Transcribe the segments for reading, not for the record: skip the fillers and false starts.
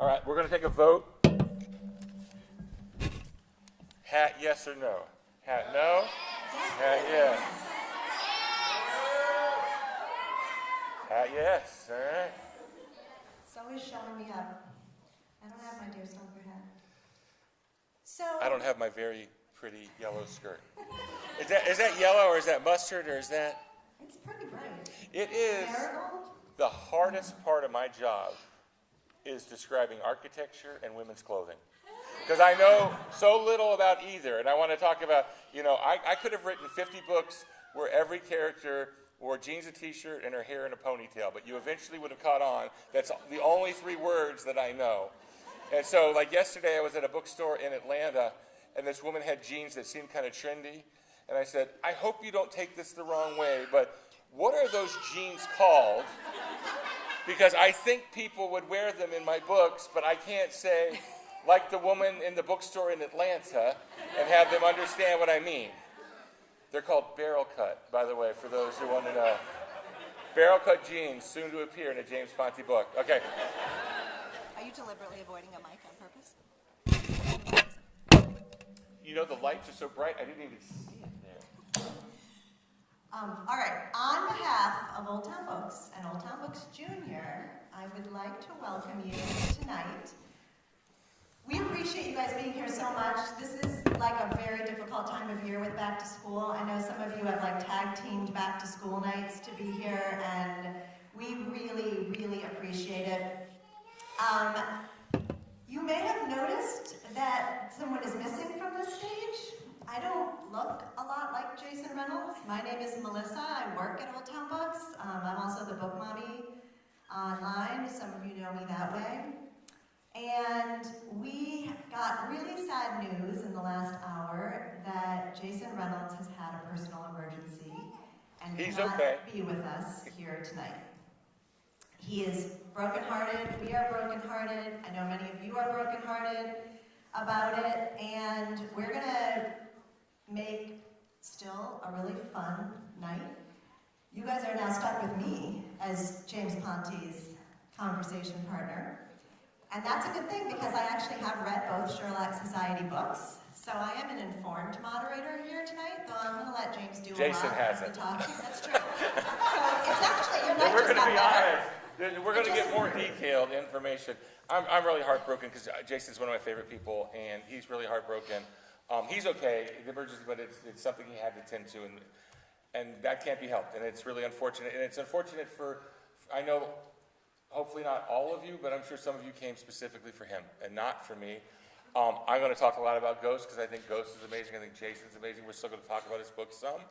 All right, we're going to take a vote. Hat yes or no? Hat no? Hat yes. Hat yes, all right. It's always showing me up. I don't have my deer stomper hat. So I don't have my very pretty yellow skirt. Is that yellow or is that mustard or is that? It's pretty bright. It is. Marigold? The hardest part of my job is describing architecture and women's clothing. Because I know so little about either. And I want to talk about, I could have written 50 books where every character wore jeans, a t-shirt, and her hair in a ponytail. But you eventually would have caught on. That's the only 3 words that I know. And so, like yesterday, I was at a bookstore in Atlanta, and this woman had jeans that seemed kind of trendy. And I said, I hope you don't take this the wrong way, but what are those jeans called? Because I think people would wear them in my books, but I can't say, like the woman in the bookstore in Atlanta, and have them understand what I mean. They're called barrel cut, by the way, for those who want to know. Barrel cut jeans, soon to appear in a James Ponti book. Okay. Are you deliberately avoiding a mic on purpose? The lights are so bright, I didn't even see it there. All right. On behalf of Old Town Books and Old Town Books Junior, I would like to welcome you tonight. We appreciate you guys being here so much. This is like a very difficult time of year with back to school. I know some of you have tag teamed back to school nights to be here, and we really, really appreciate it. You may have noticed that someone is missing from the stage. I don't look a lot like Jason Reynolds. My name is Melissa. I work at Old Town Books. I'm also the book mommy online. Some of you know me that way. And we got really sad news in the last hour that Jason Reynolds has had a personal emergency and cannot be with us here tonight. He is brokenhearted. We are brokenhearted. I know many of you are brokenhearted about it. And we're going to make still a really fun night. You guys are now stuck with me as James Ponti's conversation partner. And that's a good thing because I actually have read both Sherlock Society books. So I am an informed moderator here tonight, though I'm going to let James do a lot of the talking. That's true. So it's actually, your night just got better. We're going to get more detailed information. I'm really heartbroken because Jason's one of my favorite people, and he's really heartbroken. He's okay, the emergency, but it's something he had to tend to, and that can't be helped, and it's really unfortunate. And it's unfortunate I know, hopefully not all of you, but I'm sure some of you came specifically for him and not for me. I'm going to talk a lot about Ghost because I think Ghost is amazing. I think Jason's amazing. We're still going to talk about his book some.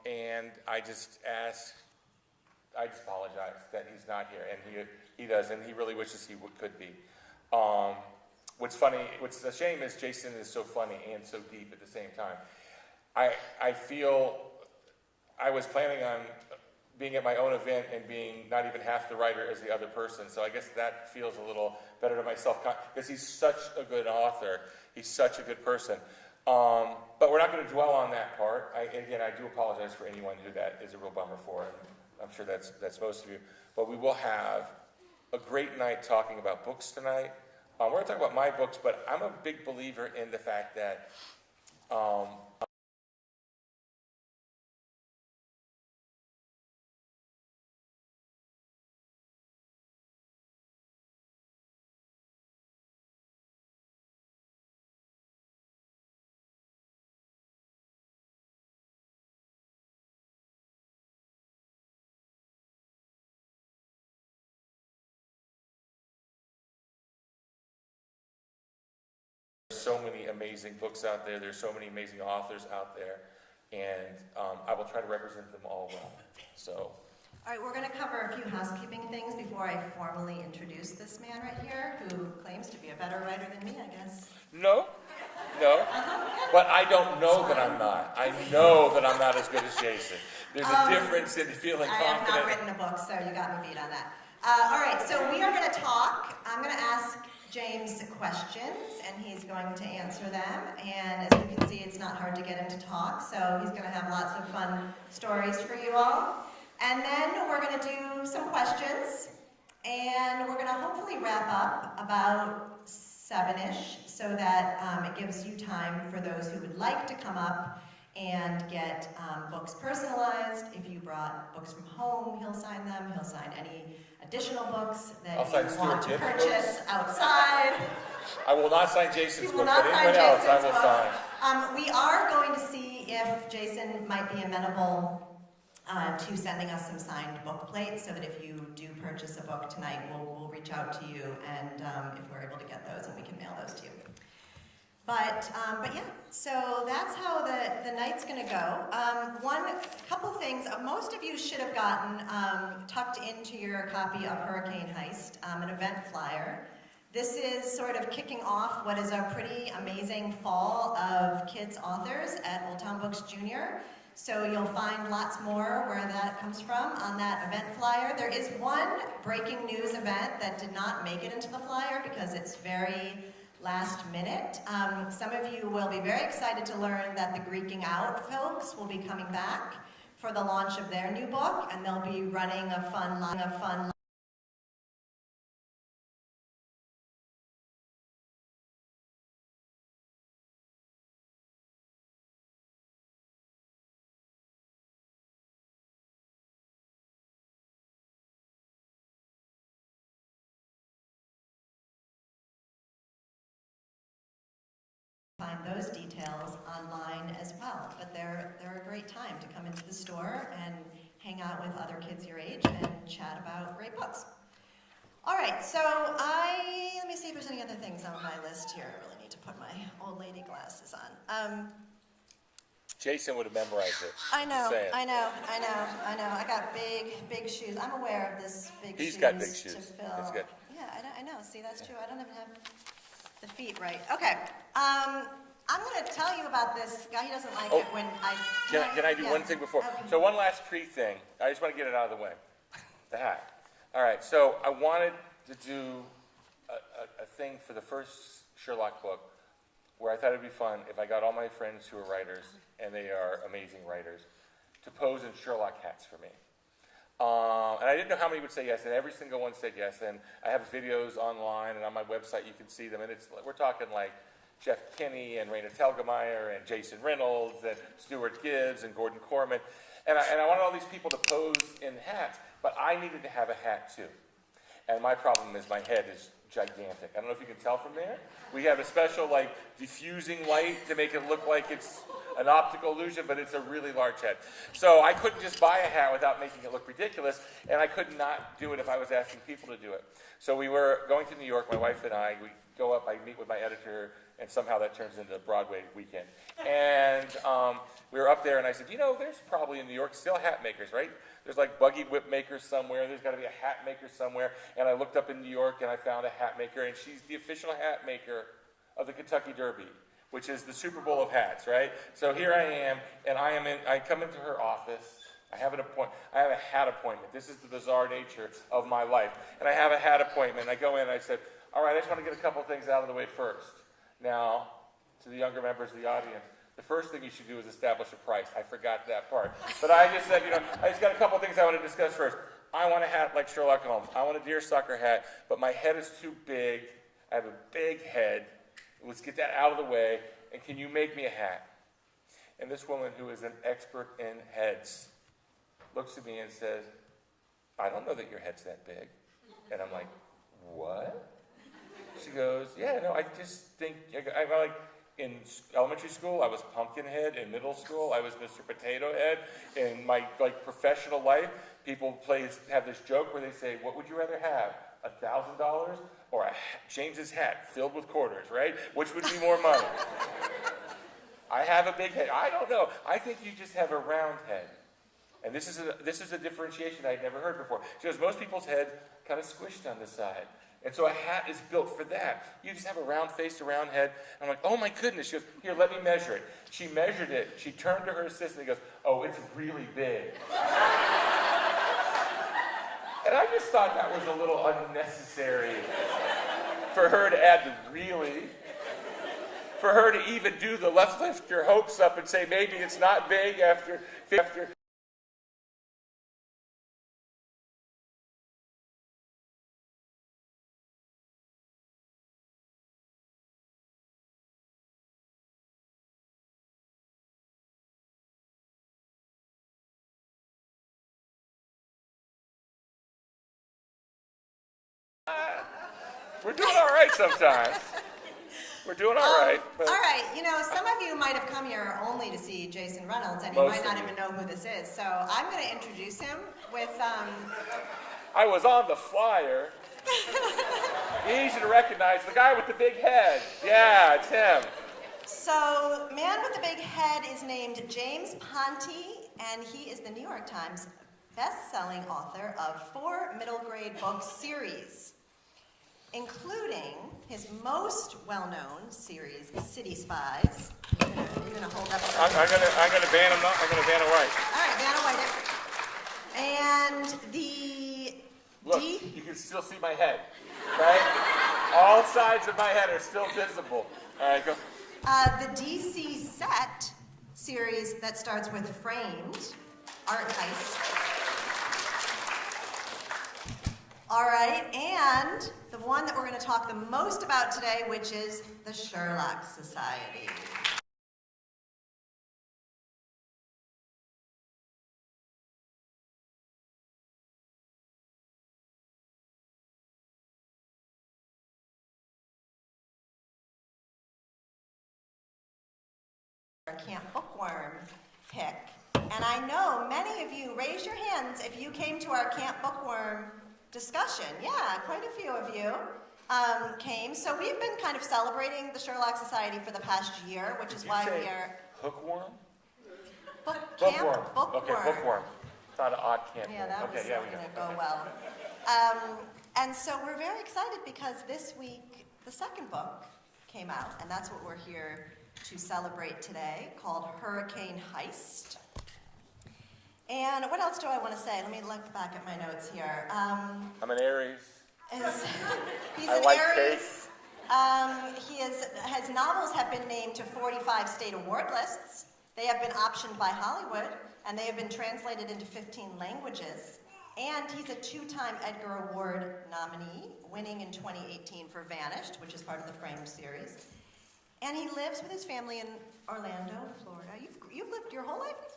And I just apologize that he's not here, and he does, and he really wishes he could be. What's a shame is Jason is so funny and so deep at the same time. I feel I was planning on being at my own event and being not even half the writer as the other person, so I guess that feels a little better to myself, because he's such a good author. He's such a good person. But we're not going to dwell on that part. I do apologize for anyone who that is a real bummer for. I'm sure that's most of you. But we will have a great night talking about books tonight. We're going to talk about my books, but I'm a big believer in the fact that there's so many amazing books out there. There's so many amazing authors out there, and I will try to represent them all well. So. All right, we're going to cover a few housekeeping things before I formally introduce this man right here, who claims to be a better writer than me, I guess. No. But I don't know that I'm not. I know that I'm not as good as Jason. There's a difference in feeling confident. I have not written a book, so you got me beat on that. All right, so we are going to talk. I'm going to ask James questions, and he's going to answer them. And as you can see, it's not hard to get him to talk, so he's going to have lots of fun stories for you all. And then we're going to do some questions. And we're gonna hopefully wrap up about 7-ish so that it gives you time for those who would like to come up and get books personalized. If you brought books from home, he'll sign them. He'll sign any additional books that I'll sign you Stuart want to Gibbs purchase books. outside. I will not sign Jason's You will book, but not sign anyone else I Jason's will books. sign. We are going to see if Jason might be amenable to sending us some signed book plates, so that if you do purchase a book tonight, we'll reach out to you, and if we're able to get those, and we can mail those to you. But yeah, so that's how the night's going to go. Couple things. Most of you should have gotten tucked into your copy of Hurricane Heist, an event flyer. This is sort of kicking off what is a pretty amazing fall of kids authors at Old Town Books Junior. So you'll find lots more where that comes from on that event flyer. There is one breaking news event that did not make it into the flyer because it's very last minute. Some of you will be very excited to learn that the Greeking Out folks will be coming back for the launch of their new book, and they'll be running a fun find those details online as well. But they're a great time to come into the store and hang out with other kids your age and chat about great books. All right, so let me see if there's any other things on my list here. I really need to put my old lady glasses on. Jason would have memorized it. I know. Just saying. I know. I got big shoes. I'm aware of this big shoes. He's got big shoes. To fill. That's good. Yeah, I know. See, that's true. I don't even have the feet right. Okay. I'm going to tell you about this guy. He doesn't like it when I... Can I do one thing before? Okay. So one last pre-thing. I just want to get it out of the way. The hat. All right, so I wanted to do a thing for the first Sherlock book where I thought it would be fun if I got all my friends who are writers, and they are amazing writers, to pose in Sherlock hats for me. And I didn't know how many would say yes, and every single one said yes. And I have videos online, and on my website you can see them. And we're talking like Jeff Kinney and Raina Telgemeier and Jason Reynolds and Stuart Gibbs and Gordon Corman. And I wanted all these people to pose in hats, but I needed to have a hat too. And my problem is my head is gigantic. I don't know if you can tell from there. We have a special like diffusing light to make it look like it's an optical illusion, but it's a really large head. So I couldn't just buy a hat without making it look ridiculous, and I could not do it if I was asking people to do it. So we were going to New York, my wife and I, we go up, I meet with my editor, and somehow that turns into a Broadway weekend. And we were up there, and I said, you know, there's probably in New York still hat makers, right? There's like buggy whip makers somewhere, there's got to be a hat maker somewhere. And I looked up in New York, and I found a hat maker, and she's the official hat maker of the Kentucky Derby, which is the Super Bowl of hats, right? So here I am, and I come into her office. I have a hat appointment. This is the bizarre nature of my life. And I have a hat appointment. And I go in and I said, all right, I just want to get a couple things out of the way first. Now, to the younger members of the audience, the first thing you should do is establish a price. I forgot that part. But I just said, I just got a couple things I want to discuss first. I want a hat like Sherlock Holmes. I want a deersucker hat, but my head is too big. I have a big head. Let's get that out of the way, and can you make me a hat? And this woman, who is an expert in heads, looks at me and says, I don't know that your head's that big. And I'm like, what? She goes, yeah, no, I just think, I'm like, in elementary school, I was Pumpkinhead. In middle school, I was Mr. Potato Head. In my professional life, people have this joke where they say, what would you rather have? $1,000 or James's hat filled with quarters, right? Which would be more money? I have a big head. I don't know. I think you just have a round head. And this is a differentiation I'd never heard before. She goes, most people's heads kind of squished on the side. And so a hat is built for that. You just have a round face, a round head. I'm like, oh my goodness. She goes, here, let me measure it. She measured it. She turned to her assistant and goes, oh, it's really big. And I just thought that was a little unnecessary for her to add the really. For her to even do the let's lift your hopes up and say maybe it's not big after We're doing all right sometimes. We're doing all right. But All right, some of you might have come here only to see Jason Reynolds, and you Most might of not you. even know who this is. So I'm going to introduce him with, I was on the flyer. Easy to recognize the guy with the big head. Yeah, it's him. So man with the big head is named James Ponti, and he is the New York Times best-selling author of 4 middle grade book series, including his most well-known series, City Spies. You're gonna hold up. I'm gonna ban him. I'm gonna ban him right. All right, Vanna White. And the Look, you can still see my head, right? All sides of my head are still visible. All right, go. The DC Set series that starts with Framed, Art Heist. All right, and the one that we're going to talk the most about today, which is the Sherlock Society. Our Camp Bookworm pick. And I know many of you, raise your hands if you came to our Camp Bookworm discussion. Yeah, quite a few of you came. So we've been kind of celebrating the Sherlock Society for the past year, which is why we are... Hookworm? Camp Bookworm. Okay, bookworm. Thought an odd camp. Yeah, that was okay, not we going to know. go Okay. well. And so we're very excited because this week the second book came out, and that's what we're here to celebrate today, called Hurricane Heist. And what else do I want to say? Let me look back at my notes here. I'm an Aries. He's I an like Aries. His novels have been named to 45 state award lists. They have been optioned by Hollywood, and they have been translated into 15 languages. And he's a 2-time Edgar Award nominee, winning in 2018 for Vanished, which is part of the Framed series. And he lives with his family in Orlando, Florida. You've lived your whole life in Florida?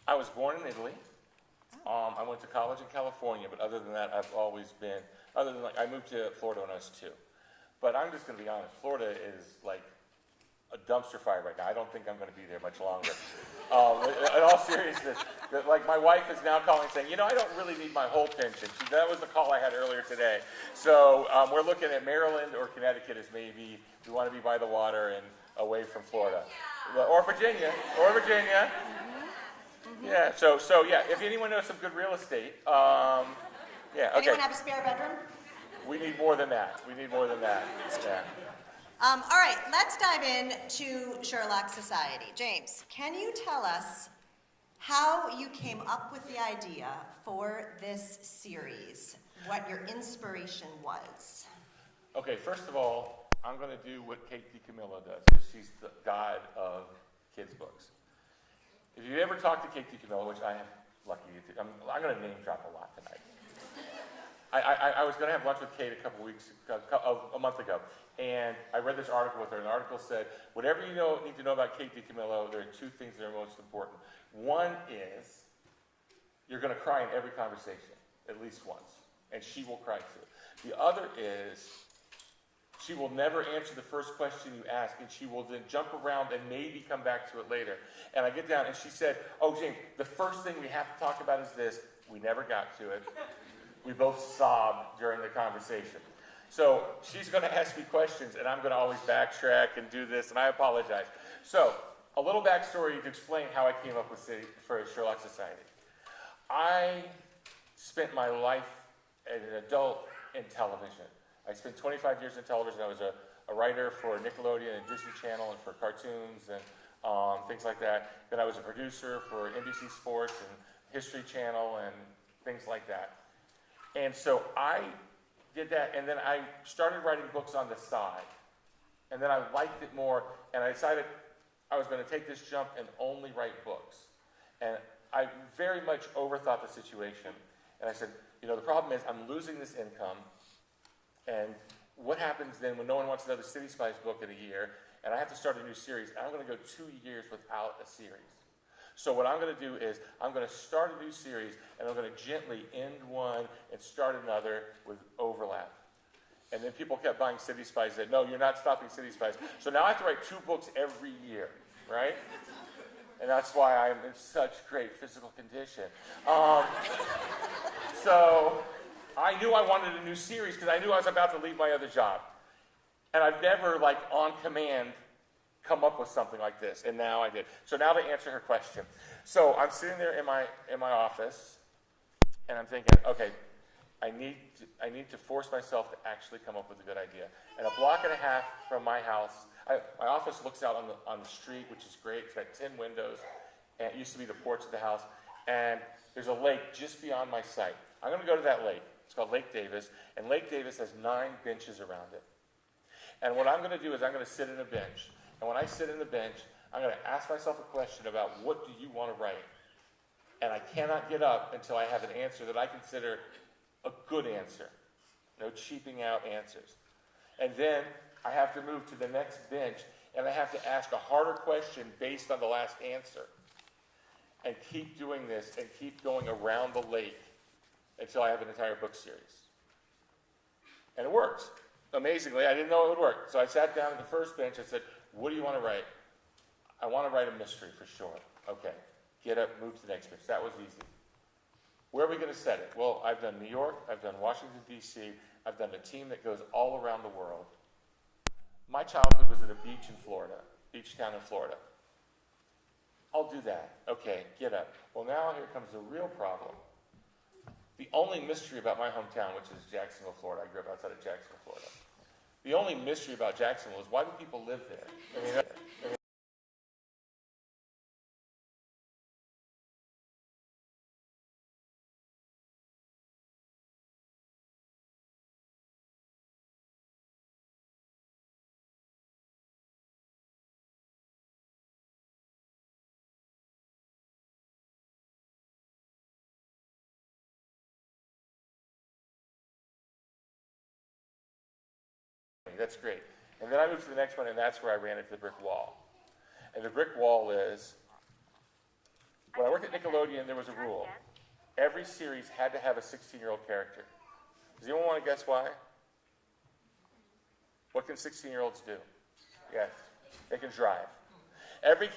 I was born in Italy. I went to college in California, but other than that, I've always been, I moved to Florida when I was 2. But I'm just going to be honest, Florida is like a dumpster fire right now. I don't think I'm going to be there much longer. In all seriousness, like my wife is now calling saying, I don't really need my whole pension. That was the call I had earlier today. So we're looking at Maryland or Connecticut as maybe we want to be by the water and away from Florida. Or Virginia. Yeah, so yeah, if anyone knows some good real estate, yeah, okay. Anyone have a spare bedroom? We need more than that. Yeah. All right, let's dive into Sherlock Society. James, can you tell us how you came up with the idea for this series, what your inspiration was? Okay, first of all, I'm going to do what Kate DiCamillo does, because she's the god of kids' books. If you ever talk to Kate DiCamillo, which I am lucky to do, I'm going to name drop a lot tonight. I was going to have lunch with Kate a month ago, and I read this article with her, and the article said, whatever you need to know about Kate DiCamillo, there are 2 things that are most important. One is, you're going to cry in every conversation, at least once, and she will cry too. The other is, she will never answer the first question you ask, and she will then jump around and maybe come back to it later. And I get down, and she said, James, the first thing we have to talk about is this. We never got to it. We both sobbed during the conversation. So she's going to ask me questions, and I'm going to always backtrack and do this, and I apologize. So a little backstory to explain how I came up with for Sherlock Society. I spent my life as an adult in television. I spent 25 years in television. I was a writer for Nickelodeon and Disney Channel and for cartoons and things like that. Then I was a producer for NBC Sports and History Channel and things like that. And so I did that, and then I started writing books on the side. And then I liked it more, and I decided I was going to take this jump and only write books. And I very much overthought the situation. And I said, the problem is I'm losing this income, and what happens then when no one wants another City Spies book in a year, and I have to start a new series, and I'm going to go 2 years without a series. So what I'm going to do is I'm going to start a new series, and I'm going to gently end one and start another with overlap. And then people kept buying City Spies. Said, no, you're not stopping City Spies. So now I have to write 2 books every year, right? And that's why I'm in such great physical condition. So I knew I wanted a new series because I knew I was about to leave my other job. And I've never, like, on command, come up with something like this. And now I did. So now to answer her question. So I'm sitting there in my office, and I'm thinking, okay, I need to force myself to actually come up with a good idea. And a block and a half from my house, my office looks out on the street, which is great. It's got 10 windows, and it used to be the porch of the house. And there's a lake just beyond my site. I'm going to go to that lake. It's called Lake Davis, and Lake Davis has 9 benches around it. And what I'm going to do is I'm going to sit in a bench. And when I sit in the bench, I'm going to ask myself a question about what do you want to write? And I cannot get up until I have an answer that I consider a good answer. No cheaping out answers. And then I have to move to the next bench, and I have to ask a harder question based on the last answer. And keep doing this and keep going around the lake until I have an entire book series. And it works. Amazingly, I didn't know it would work. So I sat down at the first bench and said, what do you want to write? I want to write a mystery for sure. Okay, get up, move to the next bench. That was easy. Where are we going to set it? Well, I've done New York, I've done Washington, D.C., I've done a team that goes all around the world. My childhood was at a beach in Florida, beach town in Florida. I'll do that. Okay, get up. Well, now here comes the real problem. The only mystery about my hometown, which is Jacksonville, Florida, I grew up outside of Jacksonville, Florida. The only mystery about Jacksonville is why do people live there? I mean, that's great. And then I moved to the next one, and that's where I ran into the brick wall. And the brick wall is, when I worked at Nickelodeon, there was a rule. Every series had to have a 16-year-old character. Does anyone want to guess why? What can 16-year-olds do? Yes, they can drive. Every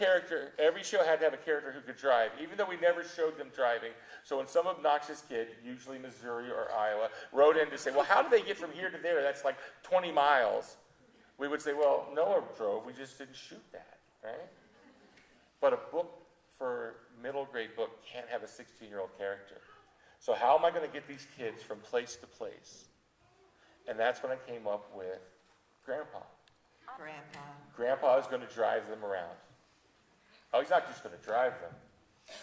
show had to have a character who could drive, even though we never showed them driving. So when some obnoxious kid, usually Missouri or Iowa, wrote in to say, well, how do they get from here to there? That's like 20 miles. We would say, well, Noah drove, we just didn't shoot that, right? But a book for middle grade book can't have a 16-year-old character. So how am I going to get these kids from place to place? And that's when I came up with Grandpa. Grandpa is going to drive them around. Oh, he's not just going to drive them.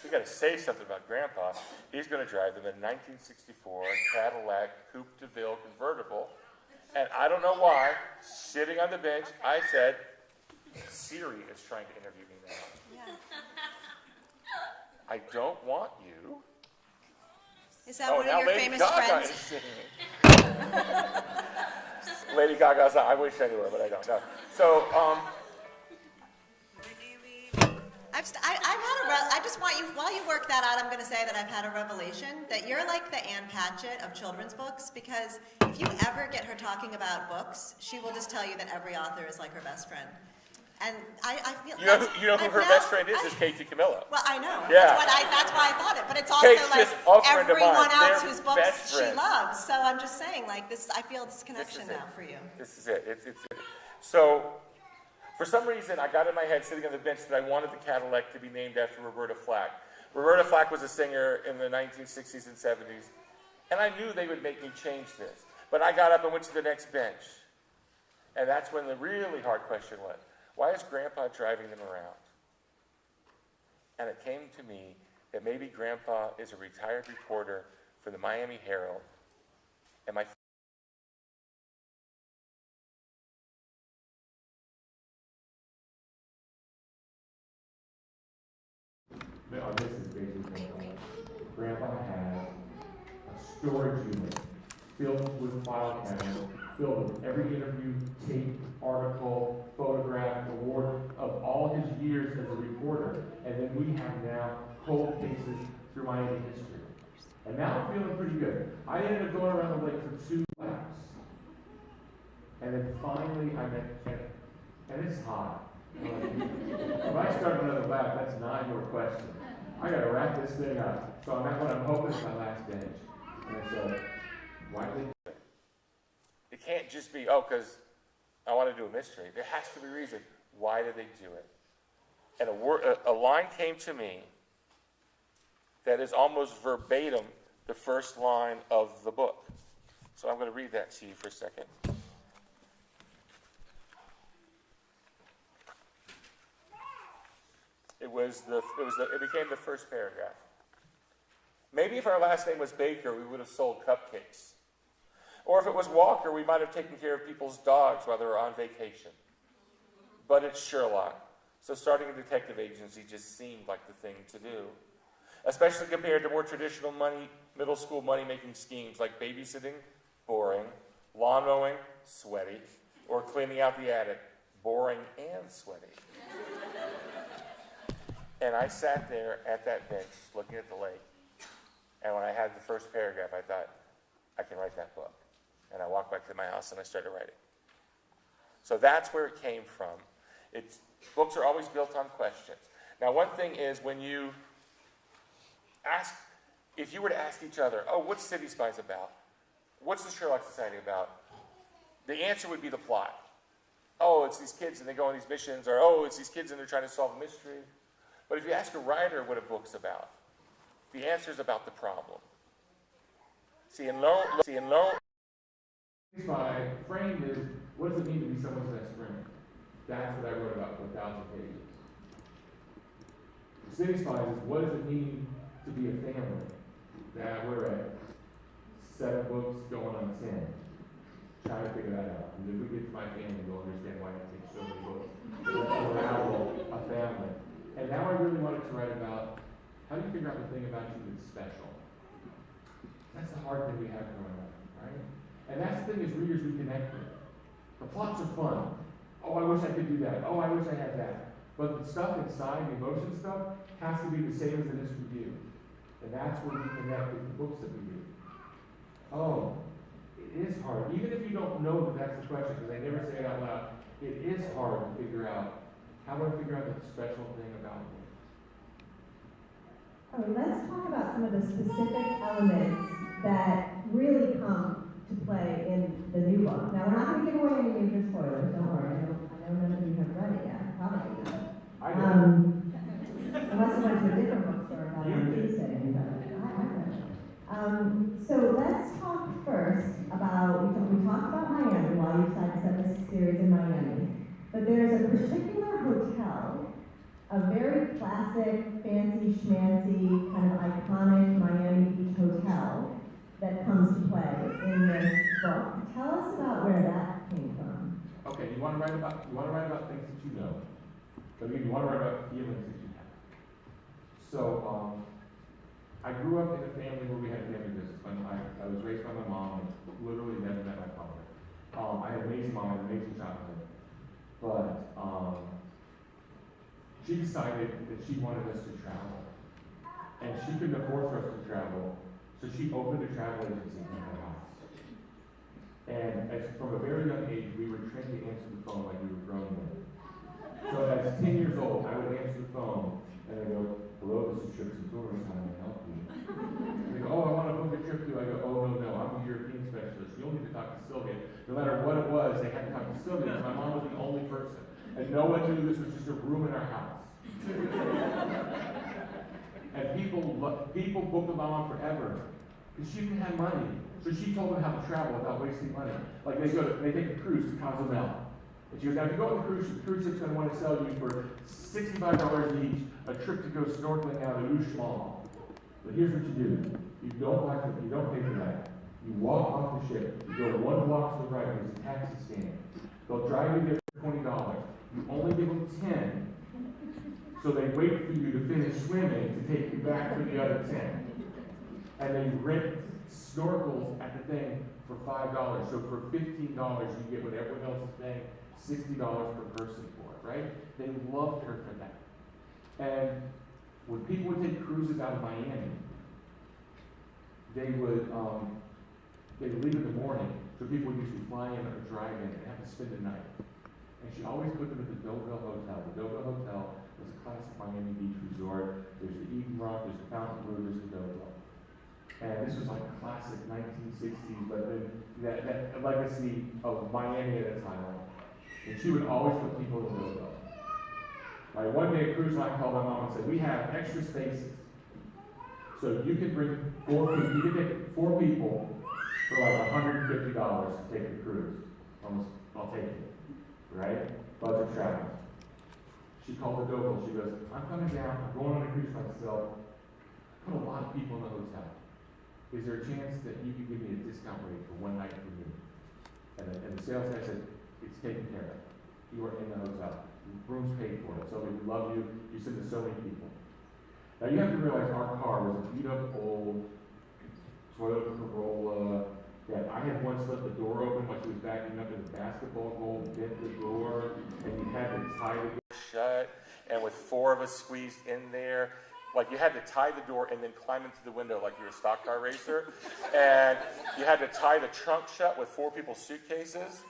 We've got to say something about Grandpa. He's going to drive them in 1964 Cadillac Coupe de Ville convertible. And I don't know why, sitting on the bench, I said, Siri is trying to interview me now. Yeah. I don't want you. Is that one of your Lady famous Gaga friends? is singing. Lady Gaga's not, I wish I knew her, but I don't know. So, I just want you, while you work that out, I'm going to say that I've had a revelation that you're like the Anne Patchett of children's books, because if you ever get her talking about books, she will just tell you that every author is like her best friend. And I feel you know who her best friend is Katie Camillo. Well, I know. Yeah. That's why I thought it. But it's also Kate's like just a friend of everyone mine. else They're whose books best she friends. loves. So I'm just saying, like this, I feel this connection now for you. This is it. It's So, for some reason, I got in my head sitting on the bench that I wanted the Cadillac to be named after Roberta Flack. Roberta Flack was a singer in the 1960s and 70s, and I knew they would make me change this. But I got up and went to the next bench. And that's when the really hard question was, why is Grandpa driving them around? And it came to me that maybe Grandpa is a retired reporter for the Miami Herald, and my this is basically Grandpa has a storage unit filled with file cabinets, filled with every interview, tape, article, photograph, award of all his years as a reporter. water, and then we have now cold cases through Miami history. And now I'm feeling pretty good. I ended up going around the lake for 2 laps. And then finally I met Ken. And it's hot. If I start another lap, that's 9 more questions. I gotta wrap this thing up. So I'm at what I'm hoping is my last bench. And I said, why did they do it? It can't just be, oh, because I want to do a mystery. There has to be a reason. Why did they do it? And a line came to me that is almost verbatim the first line of the book. So I'm going to read that to you for a second. It became the first paragraph. Maybe if our last name was Baker, we would have sold cupcakes. Or if it was Walker, we might have taken care of people's dogs while they were on vacation. But it's Sherlock, so starting a detective agency just seemed like the thing to do. Especially compared to more traditional middle school money-making schemes like babysitting, boring, lawn mowing, sweaty, or cleaning out the attic, boring and sweaty. And I sat there at that bench looking at the lake, and when I had the first paragraph, I thought, I can write that book. And I walked back to my house and I started writing. So that's where it came from. Books are always built on questions. Now, one thing is when you ask, if you were to ask each other, oh, what's City Spies about? What's the Sherlock Society about? The answer would be the plot. Oh, it's these kids and they go on these missions, or oh, it's these kids and they're trying to solve a mystery. But if you ask a writer what a book's about, the answer is about the problem. See, in My frame is, what does it mean to be someone's best friend? That's what I wrote about for 1,000 pages. City Spies is, what does it mean to be a family? That we're at 7 books going on 10. Trying to figure that out. And if we get to my family, you'll understand why it takes so many books to unravel a family. And now I really wanted to write about, how do you figure out the thing about you that's special? That's the hard thing we have growing up, right? And that's the thing as readers we connect with. The plots are fun. Oh, I wish I could do that. Oh, I wish I had that. But the stuff inside, the emotion stuff, has to be the same as it is for you. And that's where we connect with the books that we read. Oh, it is hard. Even if you don't know that that's the question, because I never say it out loud, it is hard to figure out, how do I figure out the special thing about me? Let's talk about some of the specific elements that really come to play in the new book. Now, we're not going to give away any major spoilers, don't worry. I know none of you have read it yet, probably. I know. Unless you went to a different bookstore about it on Tuesday. I read it. So let's talk first about, we talked about Miami while you decided to set this series in Miami. But there's a particular hotel, a very classic, fancy, schmancy, kind of iconic Miami Beach hotel that comes to play in this book. Tell us about where that came from. Okay, you want to write about things that you know. But you want to write about feelings that you have. So, I grew up in a family where we had family business. I was raised by my mom and literally never met my father. I had an amazing mom, I had an amazing childhood. But she decided that she wanted us to travel. And she couldn't afford for us to travel, so she opened a travel agency in her house. And from a very young age, we were trained to answer the phone like we were grown men. So as 10 years old, I would answer the phone, and I go, hello, this is Trips and Tours, how may I help you? They go, oh, I want to book a trip to. I go, oh, no, I'm a European specialist. You'll need to talk to Sylvia. No matter what it was, they had to talk to Sylvia, because my mom was the only person. And no one knew this was just a room in our house. And people booked my mom forever, because she didn't have money. So she told them how to travel without wasting money. Like they take a cruise to Cozumel. And she goes, now if you go on the cruise ship's going to want to sell you for $65 each a trip to go snorkeling out of Uxmal. But here's what you do. You don't pay for that. You walk off the ship. You go 1 block to the right, there's a taxi stand. They'll drive you there for $20. You only give them 10. So they wait for you to finish swimming to take you back for the other 10. And they rent snorkels at the thing for $5. So for $15, you get what everyone else is paying $60 per person for it, right? They loved her for that. And when people would take cruises out of Miami, they would leave in the morning, so people would usually fly in or drive in and have to spend the night. And she always put them at the Deauville Hotel. The Deauville Hotel was a classic Miami Beach resort. There's the Eden Rock, there's the Fontainebleau, there's the Deauville. And this was like classic 1960s, but then that legacy of Miami at the time. And she would always put people in the Deauville. Like one day a cruise line called my mom and said, we have extra spaces. So you can bring 4 people, you can take 4 people for like $150 to take the cruise. I'll take it, right? Budget travel. She called the Deauville, she goes, I'm coming down, I'm going on a cruise myself. Put a lot of people in the hotel. Is there a chance that you could give me a discount rate for one night for me? And the sales guy said, it's taken care of. You are in the hotel. Rooms paid for it. So we love you. You send to so many people. Now you have to realize our car was a beat up old Toyota Corolla that I had once left the door open while she was backing up in the basketball goal, bent the door, and you had to tie the door shut, and with 4 of us squeezed in there, like you had to tie the door and then climb into the window like you were a stock car racer, and you had to tie the trunk shut with 4 people's suitcases.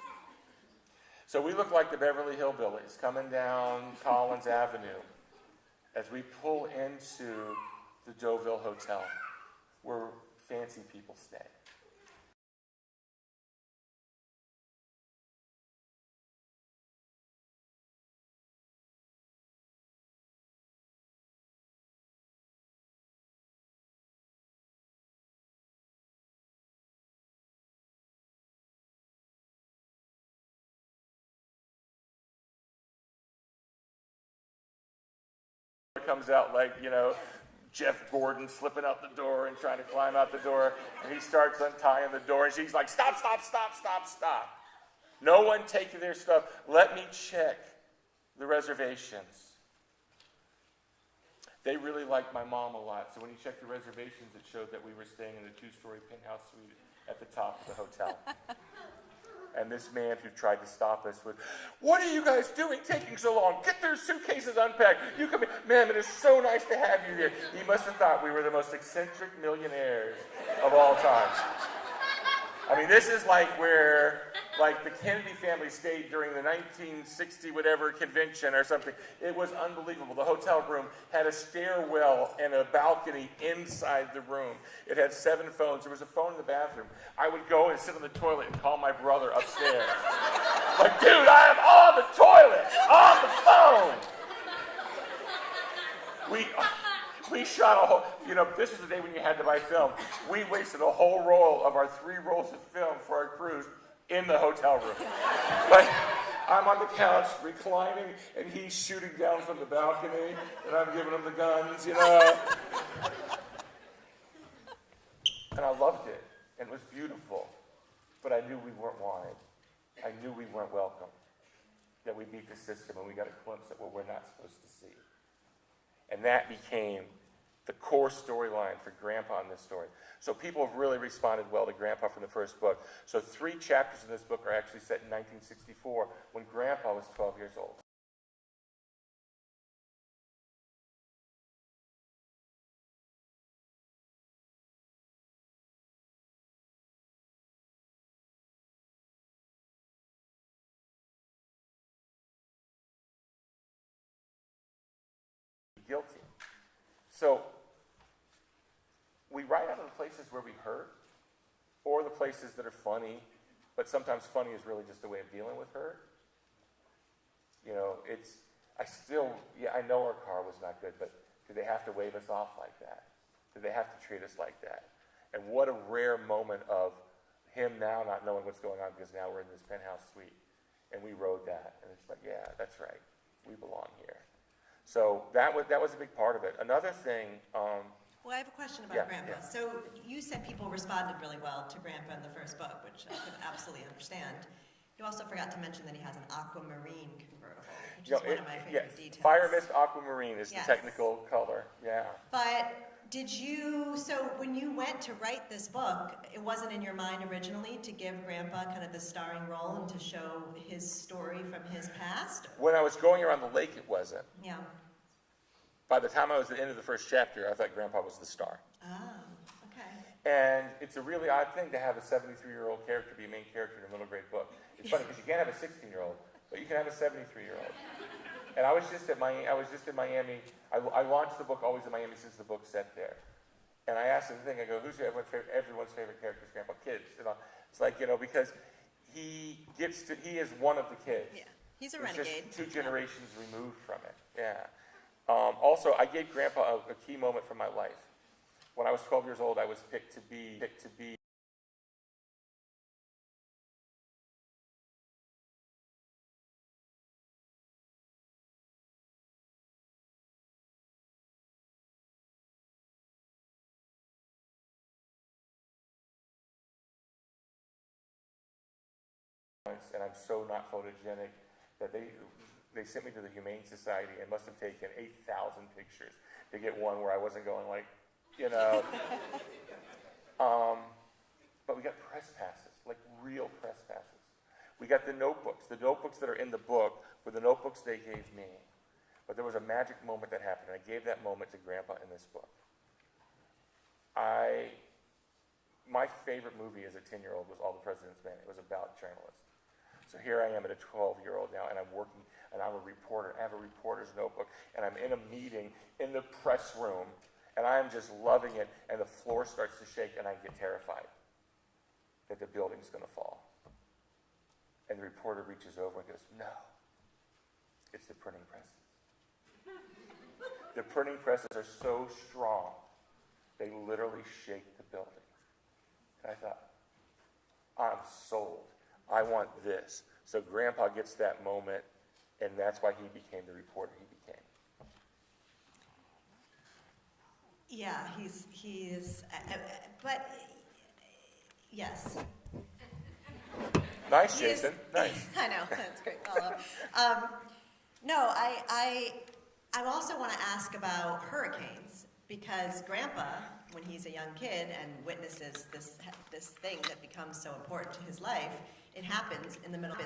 So we look like the Beverly Hillbillies coming down Collins Avenue as we pull into the Deauville Hotel, where fancy people stay. Comes out like, Jeff Gordon slipping out the door and trying to climb out the door, and he starts untying the door, and she's like, stop, stop, stop, stop, stop. No one take their stuff. Let me check the reservations. They really liked my mom a lot, so when you checked the reservations, it showed that we were staying in the 2-story penthouse suite at the top of the hotel. And this man who tried to stop us with, what are you guys doing taking so long? Get their suitcases unpacked. You come in. Ma'am, it is so nice to have you here. He must have thought we were the most eccentric millionaires of all time. I mean, this is like where, the Kennedy family stayed during the 1960 whatever convention or something. It was unbelievable. The hotel room had a stairwell and a balcony inside the room. It had 7 phones. There was a phone in the bathroom. I would go and sit on the toilet and call my brother upstairs. Like, dude, I am on the toilet, on the phone. We shot a whole, this was the day when you had to buy film. We wasted a whole roll of our 3 rolls of film for our cruise in the hotel room. I'm on the couch reclining, and he's shooting down from the balcony, and I'm giving him the guns, And I loved it, and it was beautiful, but I knew we weren't wanted. I knew we weren't welcome, that we beat the system, and we got a glimpse at what we're not supposed to see. And that became the core storyline for Grandpa in this story. So people have really responded well to Grandpa from the first book. So 3 chapters in this book are actually set in 1964 when Grandpa was 12 years old. Guilty. So we write out of the places where we hurt, or the places that are funny, but sometimes funny is really just a way of dealing with hurt. I know our car was not good, but do they have to wave us off like that? Do they have to treat us like that? And what a rare moment of him now not knowing what's going on, because now we're in this penthouse suite, and we rode that, and it's like, yeah, that's right, we belong here. So that was a big part of it. Another thing. Well, I have a question about Grandpa. Yeah. So you said people responded really well to Grandpa in the first book, which I could absolutely understand. You also forgot to mention that he has an aquamarine convertible, which is one of my favorite details. Fire Mist Aquamarine is the technical color. Yeah. But so when you went to write this book, it wasn't in your mind originally to give Grandpa kind of the starring role and to show his story from his past? When I was going around the lake, it wasn't. Yeah. by the time I was at the end of the first chapter, I thought Grandpa was the star. Oh, okay. And it's a really odd thing to have a 73-year-old character be a main character in a middle grade book. It's funny because you can't have a 16-year-old, but you can have a 73-year-old. And I was just in Miami. I launched the book always in Miami since the book's set there. And I asked him the thing, I go, who's everyone's favorite character is Grandpa? Kids. You know, it's like, you know, because he is one of the kids. Yeah, he's a It's renegade. just 2 generations removed from it. Yeah. Also, I gave Grandpa a key moment from my life. When I was 12 years old, I was picked to be and I'm so not photogenic that they sent me to the Humane Society and must have taken 8,000 pictures to get one where I wasn't going like, you know. But we got press passes, like real press passes. We got the notebooks that are in the book were the notebooks they gave me. But there was a magic moment that happened, and I gave that moment to Grandpa in this book. My favorite movie as a 10-year-old was All the President's Men. It was about journalists. So here I am at a 12-year-old now, and I'm working, and I'm a reporter. I have a reporter's notebook, and I'm in a meeting in the press room, and I'm just loving it, and the floor starts to shake, and I get terrified that the building's going to fall. And the reporter reaches over and goes, no, it's the printing presses. The printing presses are so strong, they literally shake the building. And I thought, I'm sold. I want this. So Grandpa gets that moment, and that's why he became the reporter he became. Yeah, he is, but yes. Nice, He is- Jason. Nice. I know, that's great follow-up. No, I also want to ask about hurricanes, because Grandpa, when he's a young kid and witnesses this thing that becomes so important to his life, it happens in the middle.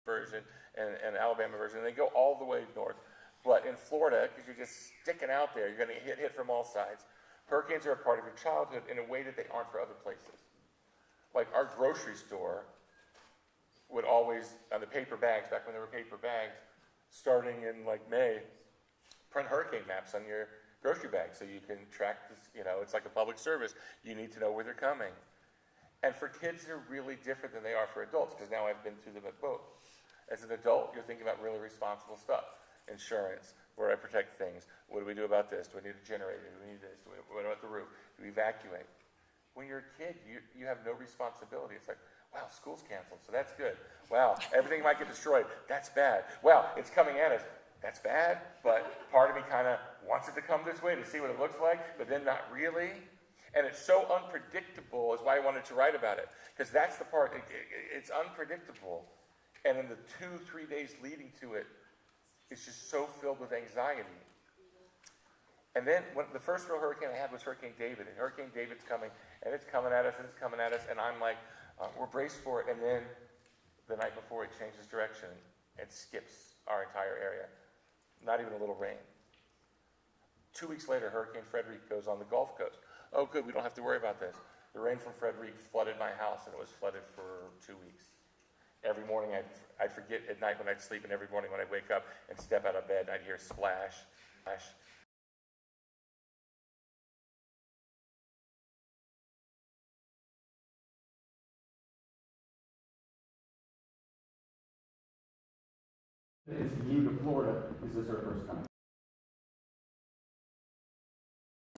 Version and Alabama version, and they go all the way north. But in Florida, because you're just sticking out there, you're going to get hit from all sides. Hurricanes are a part of your childhood in a way that they aren't for other places. Like our grocery store would always, on the paper bags, back when there were paper bags, starting in like May, print hurricane maps on your grocery bag so you can track this, you know, it's like a public service. You need to know where they're coming. And for kids, they're really different than they are for adults, because now I've been through them at both. As an adult, you're thinking about really responsible stuff. Insurance, where I protect things. What do we do about this? Do we need a generator? Do we need this? What about the roof? Do we evacuate? When you're a kid, you have no responsibility. It's like, wow, school's canceled, so that's good. Wow, everything might get destroyed. That's bad. Wow, it's coming at us. That's bad, but part of me kind of wants it to come this way to see what it looks like, but then not really. And it's so unpredictable is why I wanted to write about it. Because that's the part, it's unpredictable. And in the 2-3 days leading to it, it's just so filled with anxiety. And then when the first real hurricane I had was Hurricane David. And Hurricane David's coming, and it's coming at us, and it's coming at us. And I'm like, we're braced for it. And then the night before, it changes direction and skips our entire area. Not even a little rain. 2 weeks later, Hurricane Frederick goes on the Gulf Coast. Oh, good, we don't have to worry about this. The rain from Frederick flooded my house, and it was flooded for 2 weeks. Every morning, I'd forget at night when I'd sleep, and every morning when I'd wake up and step out of bed, I'd hear splash, splash. Is new to Florida. Is this her first time?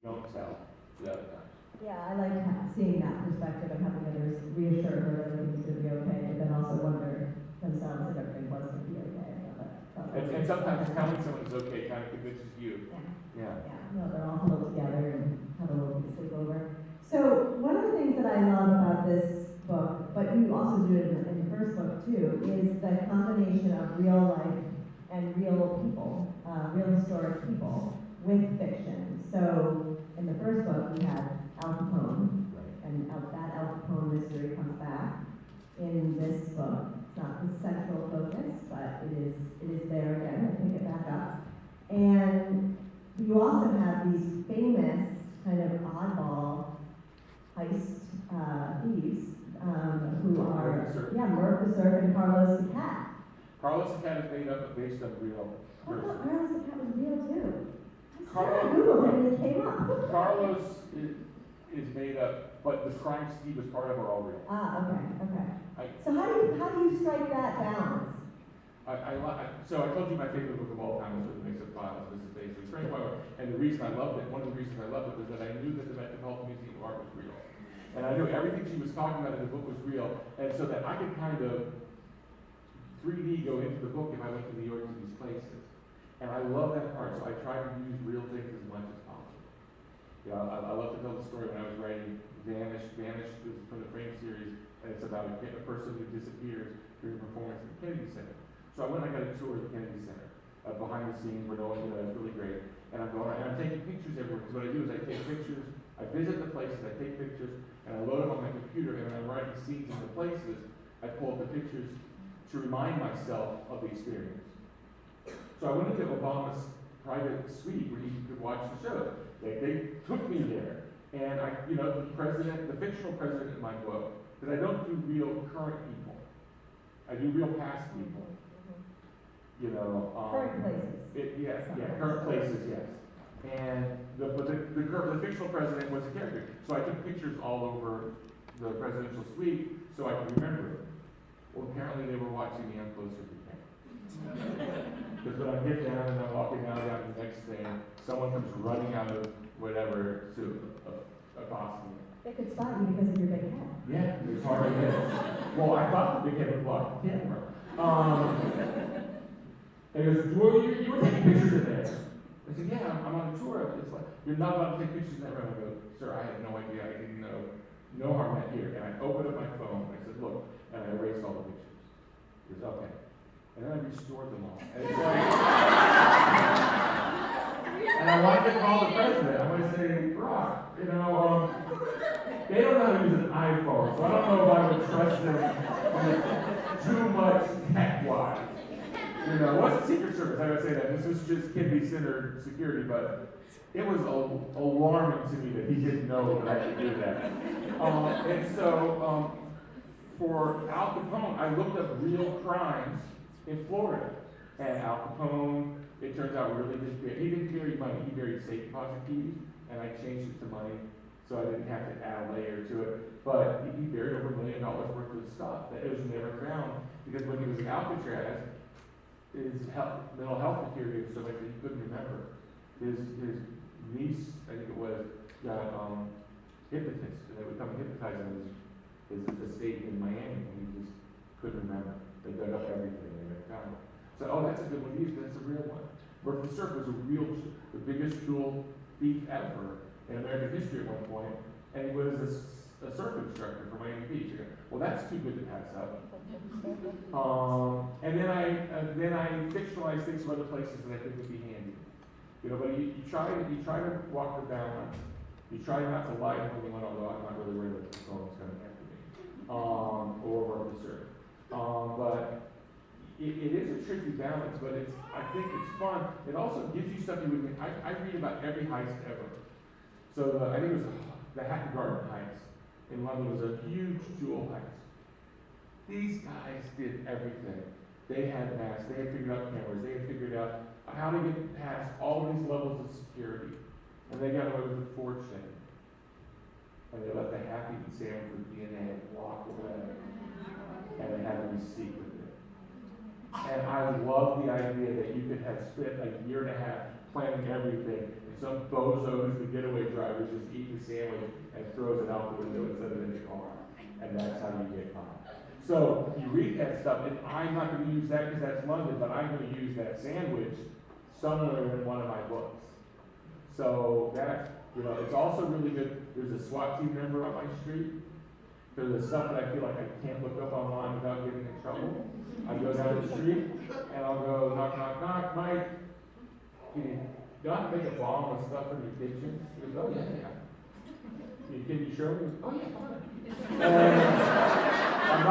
Don't tell the other times. Yeah, I like seeing that perspective and having others reassure her that everything's going to be okay, but then also wonder themselves if everything was going to be okay. And sometimes telling someone is okay kind of convinces you. Yeah. Yeah. Yeah, no, they're all huddled together and have a little sleepover. So one of the things that I love about this book, but you also do it in the first book too, is the combination of real life and real people, real historic people with fiction. So in the first book, we had Al Capone, and that Al Capone mystery comes back in this book. It's not the central focus, but it is there again. I pick it back up. And you also have these famous kind of oddball heist thieves who are, Murph the Surf and Carlos the Cat. Carlos the Cat is made up based on real I thought person. Carlos the Cat was real too. I Carlos- Googled it and it came up. Carlos is made up, but the crimes he was part of are all real. Okay. So how do you strike that balance? So I told you my favorite book of all time was The Mix of Files. This is basically Frank Weber. And the reason I loved it, one of the reasons I loved it was that I knew that the Metropolitan Museum of Art was real. And I knew everything she was talking about in the book was real. And so that I could kind of 3D go into the book if I went to New York to these places. And I love that part, so I try to use real things as much as possible. You know, I love to tell the story when I was writing Vanished is from the Frame series, and it's about a person who disappears during a performance at the Kennedy Center. So I went and I got a tour of the Kennedy Center, behind the scenes where no one, it's really great. And I'm going, and I'm taking pictures everywhere, because what I do is I take pictures, I visit the places, I take pictures, and I load them on my computer, and when I'm writing scenes in the places, I pull up the pictures to remind myself of the experience. So I went into Obama's private suite where you could watch the show. They took me there, and the fictional president in my book, because I don't do real current people, I do real past people. Current places. Current places, yes. And the fictional president was a character. So I took pictures all over the presidential suite so I could remember it. Well, apparently they were watching me on Closer to Camp. Because when I get down and I'm walking down the next thing, someone comes running out of whatever to accost me. They could spot you because of your big head. Yeah, it's hard to miss. Well, I thought the big head would block the camera. And he goes, you were taking pictures in there. I said, yeah, I'm on a tour. It's like, you're not allowed to take pictures in that room. I go, sir, I had no idea. I didn't know. No harm meant here. And I opened up my phone. And I said, look. And I erased all the pictures. He goes, okay. And then I restored them all. And it's like, and I wanted to call the president. I wanted to say, Brock, they don't know how to use an iPhone. So I don't know if I would trust them with too much tech-wise. What's the Secret Service? I would say that this was just kid-centered security, but it was alarming to me that he didn't know that I could do that. And so, for Al Capone, I looked up real crimes in Florida. And Al Capone, it turns out, really he didn't carry money, he carried safe deposit keys, and I changed it to money so I didn't have to add a layer to it. But he buried over $1 million worth of stuff that was never found, because when he was in Alcatraz, his mental health deteriorated so much that he couldn't remember. His niece, I think it was, got hypnotist, and they would come and hypnotize him his estate in Miami, and he just couldn't remember. They dug up everything, and they found it. So, that's a good one to use, because it's a real one. Murph the Surf was the biggest jewel thief ever in American history at one point, and he was a surf instructor for Miami Beach. Well, that's too good to pass up. And then I fictionalize things from other places that I think would be handy. But you try to walk the balance. You try not to lie to anyone, although I'm not really worried that the phone's coming after me, or work the surf. But it is a tricky balance, but I think it's fun. It also gives you stuff you would. I read about every heist ever. So I think it was the Hatton Garden heist in London was a huge jewel heist. These guys did everything. They had masks, they had figured out cameras, they had figured out how to get past all these levels of security. And they got away with a fortune. And they left a happy sandwich with DNA and walked away. And they had a receipt with it. And I love the idea that you could have spent a year and a half planning everything, and some bozo who's the getaway driver just eats the sandwich and throws it out the window instead of in the car. And that's how you get caught. So you read that stuff, and I'm not going to use that because that's London, but I'm going to use that sandwich somewhere in one of my books. So that's, it's also really good. There's a SWAT team member on my street. There's stuff that I feel like I can't look up online without getting in trouble. I go down the street, and I'll go knock, knock, knock. Mike, can you not make a bomb with stuff in your kitchen? He goes, oh yeah, yeah. Can you show me? Oh yeah, come on. I'm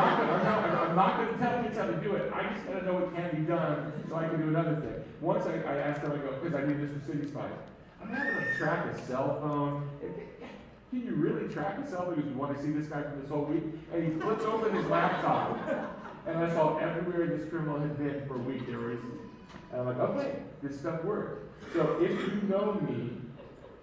not gonna tell kids how to do it. I just gotta know what can be done so I can do another thing. Once I asked them, I go, because I need this for City Spies. I'm having to track a cell phone. Can you really track a cell phone because you want to see this guy for this whole week? And he flips open his laptop. And I saw everywhere this criminal had been for a week. There was, and I'm like, okay, this stuff works. So if you know me,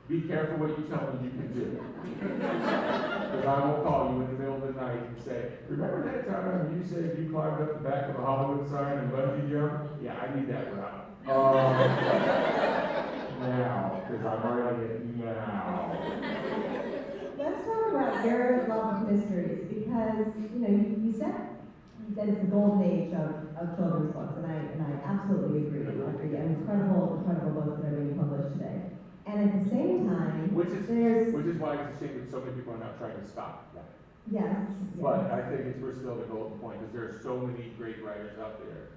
be careful what you tell me you can do. Because I will call you in the middle of the night and say, remember that time you said you climbed up the back of a Hollywood sign and bungee jumped? Yeah, I need that route. Now, because I'm writing it now. Let's talk about your love of mysteries, because you said that it's the golden age of children's books, and I absolutely agree. And incredible books that are being published today. And at the same time, which is why it's a shame that so many people are not trying to stop that. Yes. But I think we're still at the golden point, because there are so many great writers out there.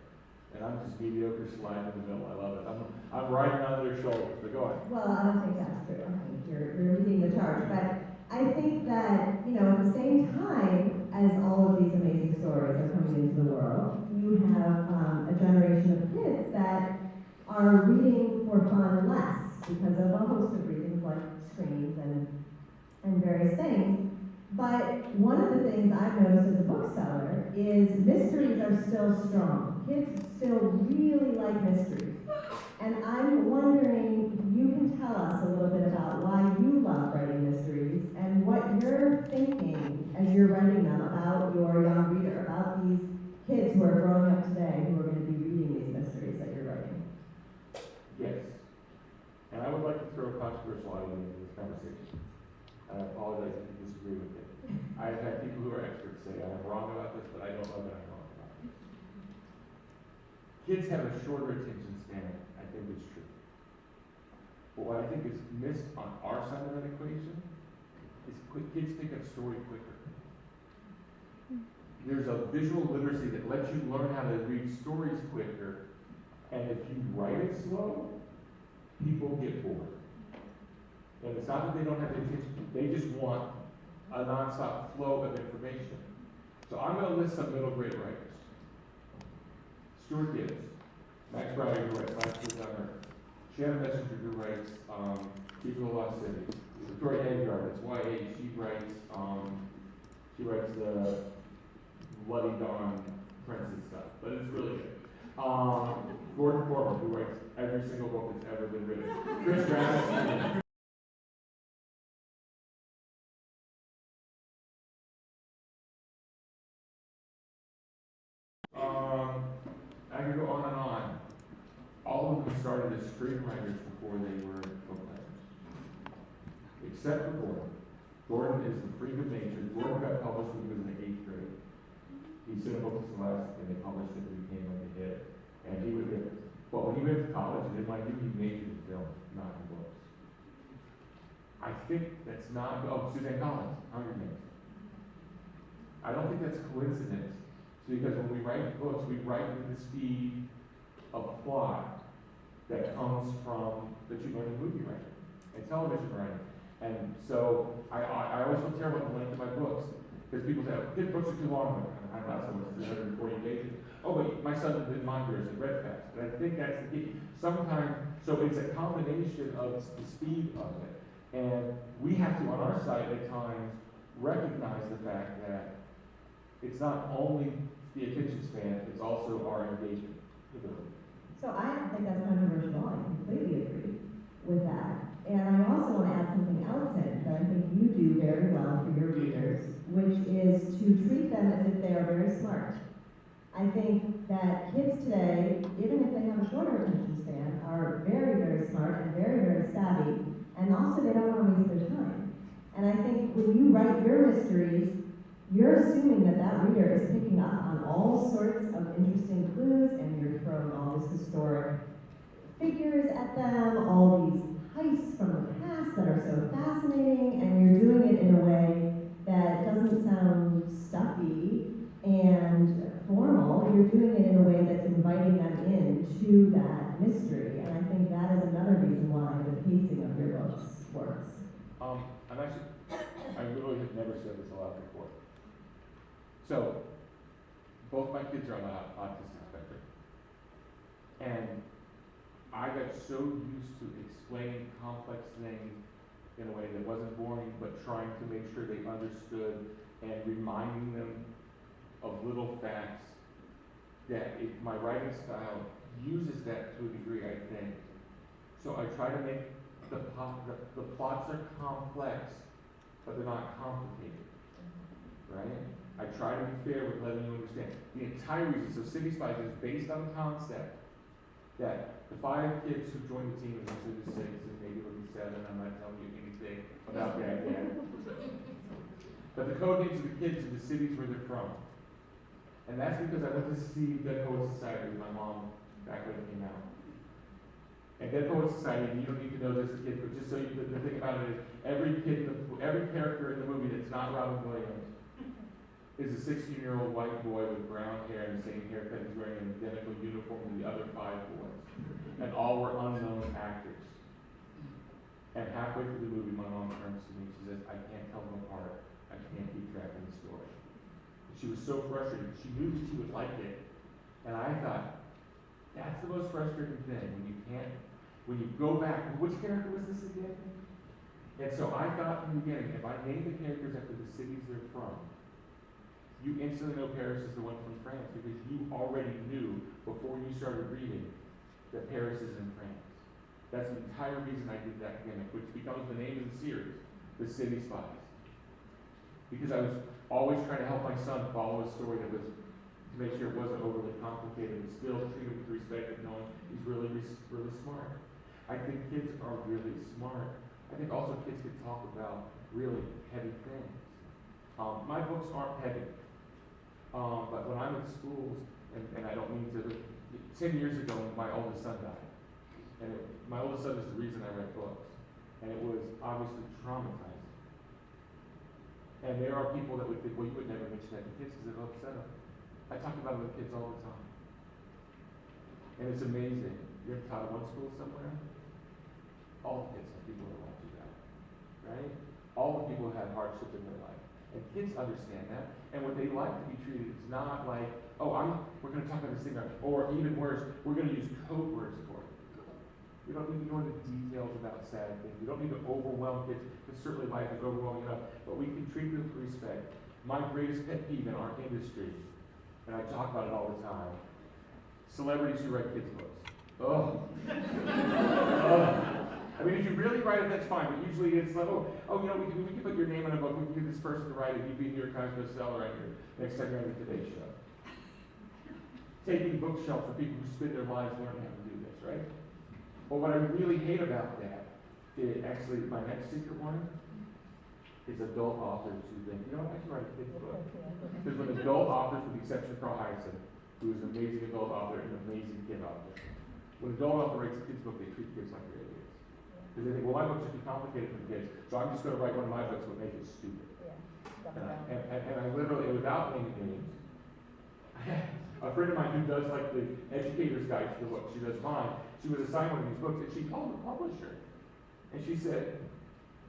And I'm just mediocre slime in the middle. I love it. I'm riding on their shoulders. But go on. Well, I don't think that's true. I think you're leading the charge. But I think that, at the same time as all of these amazing stories are coming into the world, you have a generation of kids that are reading for fun less because of a host of reasons like screens and various things. But one of the things I've noticed as a bookseller is mysteries are still strong. Kids still really like mysteries. And I'm wondering if you can tell us a little bit about why you love writing mysteries and what you're thinking as you're writing them about your young reader, about these kids who are growing up today who are going to be reading these mysteries that you're writing. Yes. And I would like to throw a controversial idea into this conversation. And I apologize if you disagree with it. I've had people who are experts say I'm wrong about this, but I don't know that I'm wrong about it. Kids have a shorter attention span. I think it's true. But what I think is missed on our side of that equation is kids pick up story quicker. There's a visual literacy that lets you learn how to read stories quicker, and if you write it slow, people get bored. And it's not that they don't have the attention, they just want a nonstop flow of information. So I'm going to list some middle grade writers. Stuart Gibbs, Max Browning, who writes Last Truth on Earth, Shannon Messenger, who writes People of Lost City, Victoria Edgard, that's YA, she writes the Bloody Dawn Princess stuff, but it's really good. Gordon Corman, who writes every single book that's ever been written. Chris Travis. I could go on and on. All of them started as screenwriters before they were book writers. Except for Gordon. Gordon is the freak of nature. Gordon got published when he was in the 8th grade. He sent a book to Celeste and they published it and it became like a hit. And he would get, but when he went to college, and mind you, he majored in film, not in books. I think that's not, Suzanne Collins, Hunger Games. I don't think that's coincidence. Because when we write books, we write with the speed of plot that comes from, that you learn in movie writing and television writing. And so I always feel terrible at the length of my books. Because people say, oh, books are too long. I'm not so much, 340 pages. Oh, but my son did Monsters and read fast. And I think that's the key. Sometimes, so it's a combination of the speed of it. And we have to, on our side at times, recognize the fact that it's not only the attention span, it's also our engagement ability. So I don't think that's controversial. I completely agree with that. And I also want to add something else in that I think you do very well for your readers, which is to treat them as if they are very smart. I think that kids today, even if they have a shorter attention span, are very, very smart and very, very savvy, and also they don't want to waste their time. And I think when you write your mysteries, you're assuming that that reader is picking up on all sorts of interesting clues, and you're throwing all this historic figures at them, all these heists from the past that are so fascinating, and you're doing it in a way that doesn't sound stuffy and formal, you're doing it in a way that's inviting them into that mystery. And I think that is another reason why the pacing of your books works. I'm actually, I literally have never said this aloud before. So, both my kids are on the autistic spectrum. And I got so used to explaining complex things in a way that wasn't boring, but trying to make sure they understood and reminding them of little facts that my writing style uses that to a degree, I think. So I try to make the plots are complex, but they're not complicated, right? I try to be fair with letting you understand. The entire reason, so City Spies is based on the concept that the 5 kids who joined the team, and actually the 6, and maybe it'll be 7, I'm not telling you anything about that yet. But the code names of the kids are the cities where they're from. And that's because I went to see Dead Poets Society with my mom back when it came out. And Dead Poets Society, and you don't need to know this, kid, but just so you, the thing about it is, every character in the movie that's not Robin Williams is a 16-year-old white boy with brown hair and the same haircut. He's wearing an identical uniform to the other 5 boys. And all were unknown actors. And halfway through the movie, my mom turns to me and she says, I can't tell them apart. I can't keep track of the story. And she was so frustrated. She knew that she would like it. And I thought, that's the most frustrating thing, when you go back, which character was this again? And so I thought from the beginning, if I name the characters after the cities they're from, you instantly know Paris is the one from France because you already knew before you started reading that Paris is in France. That's the entire reason I did that gimmick, which becomes the name of the series, The City Spies. Because I was always trying to help my son follow a story that was, to make sure it wasn't overly complicated, and still treat him with respect and knowing he's really smart. I think kids are really smart. I think also kids can talk about really heavy things. My books aren't heavy. But when I'm in schools, and I don't mean to, 10 years ago, my oldest son died. And my oldest son is the reason I write books. And it was obviously traumatizing. And there are people that would think, well, you would never mention that to kids because it'll upset them. I talk about it with kids all the time. And it's amazing. You're in Title I school somewhere, all the kids have people that want you out, right? All the people have hardship in their life. And kids understand that. And what they like to be treated is not like, oh, we're going to talk about this thing, or even worse, we're going to use code words for it. We don't need to go into details about sad things. We don't need to overwhelm kids, because certainly life is overwhelming enough, but we can treat them with respect. My greatest pet peeve in our industry, and I talk about it all the time, celebrities who write kids' books. Oh. I mean, if you really write it, that's fine, but usually it's like, we can put your name in a book, we can get this person to write it, you'd be a New York Times bestseller right here, next time you're on the Today Show. Taking bookshelves for people who spend their lives learning how to do this, right? But what I really hate about that is actually my next secret one is adult authors who think, I can write a kid's book. Because when adult authors, with the exception of Carl Hyson, who is an amazing adult author and an amazing kid author, when an adult author writes a kid's book, they treat kids like they're idiots. Because they think, well, my book's just too complicated for the kids, so I'm just going to write one of my books but make it stupid. And I literally, without naming names, a friend of mine who does like the educator's guide to the book, she does mine, she was assigned one of these books, and she called the publisher. And she said,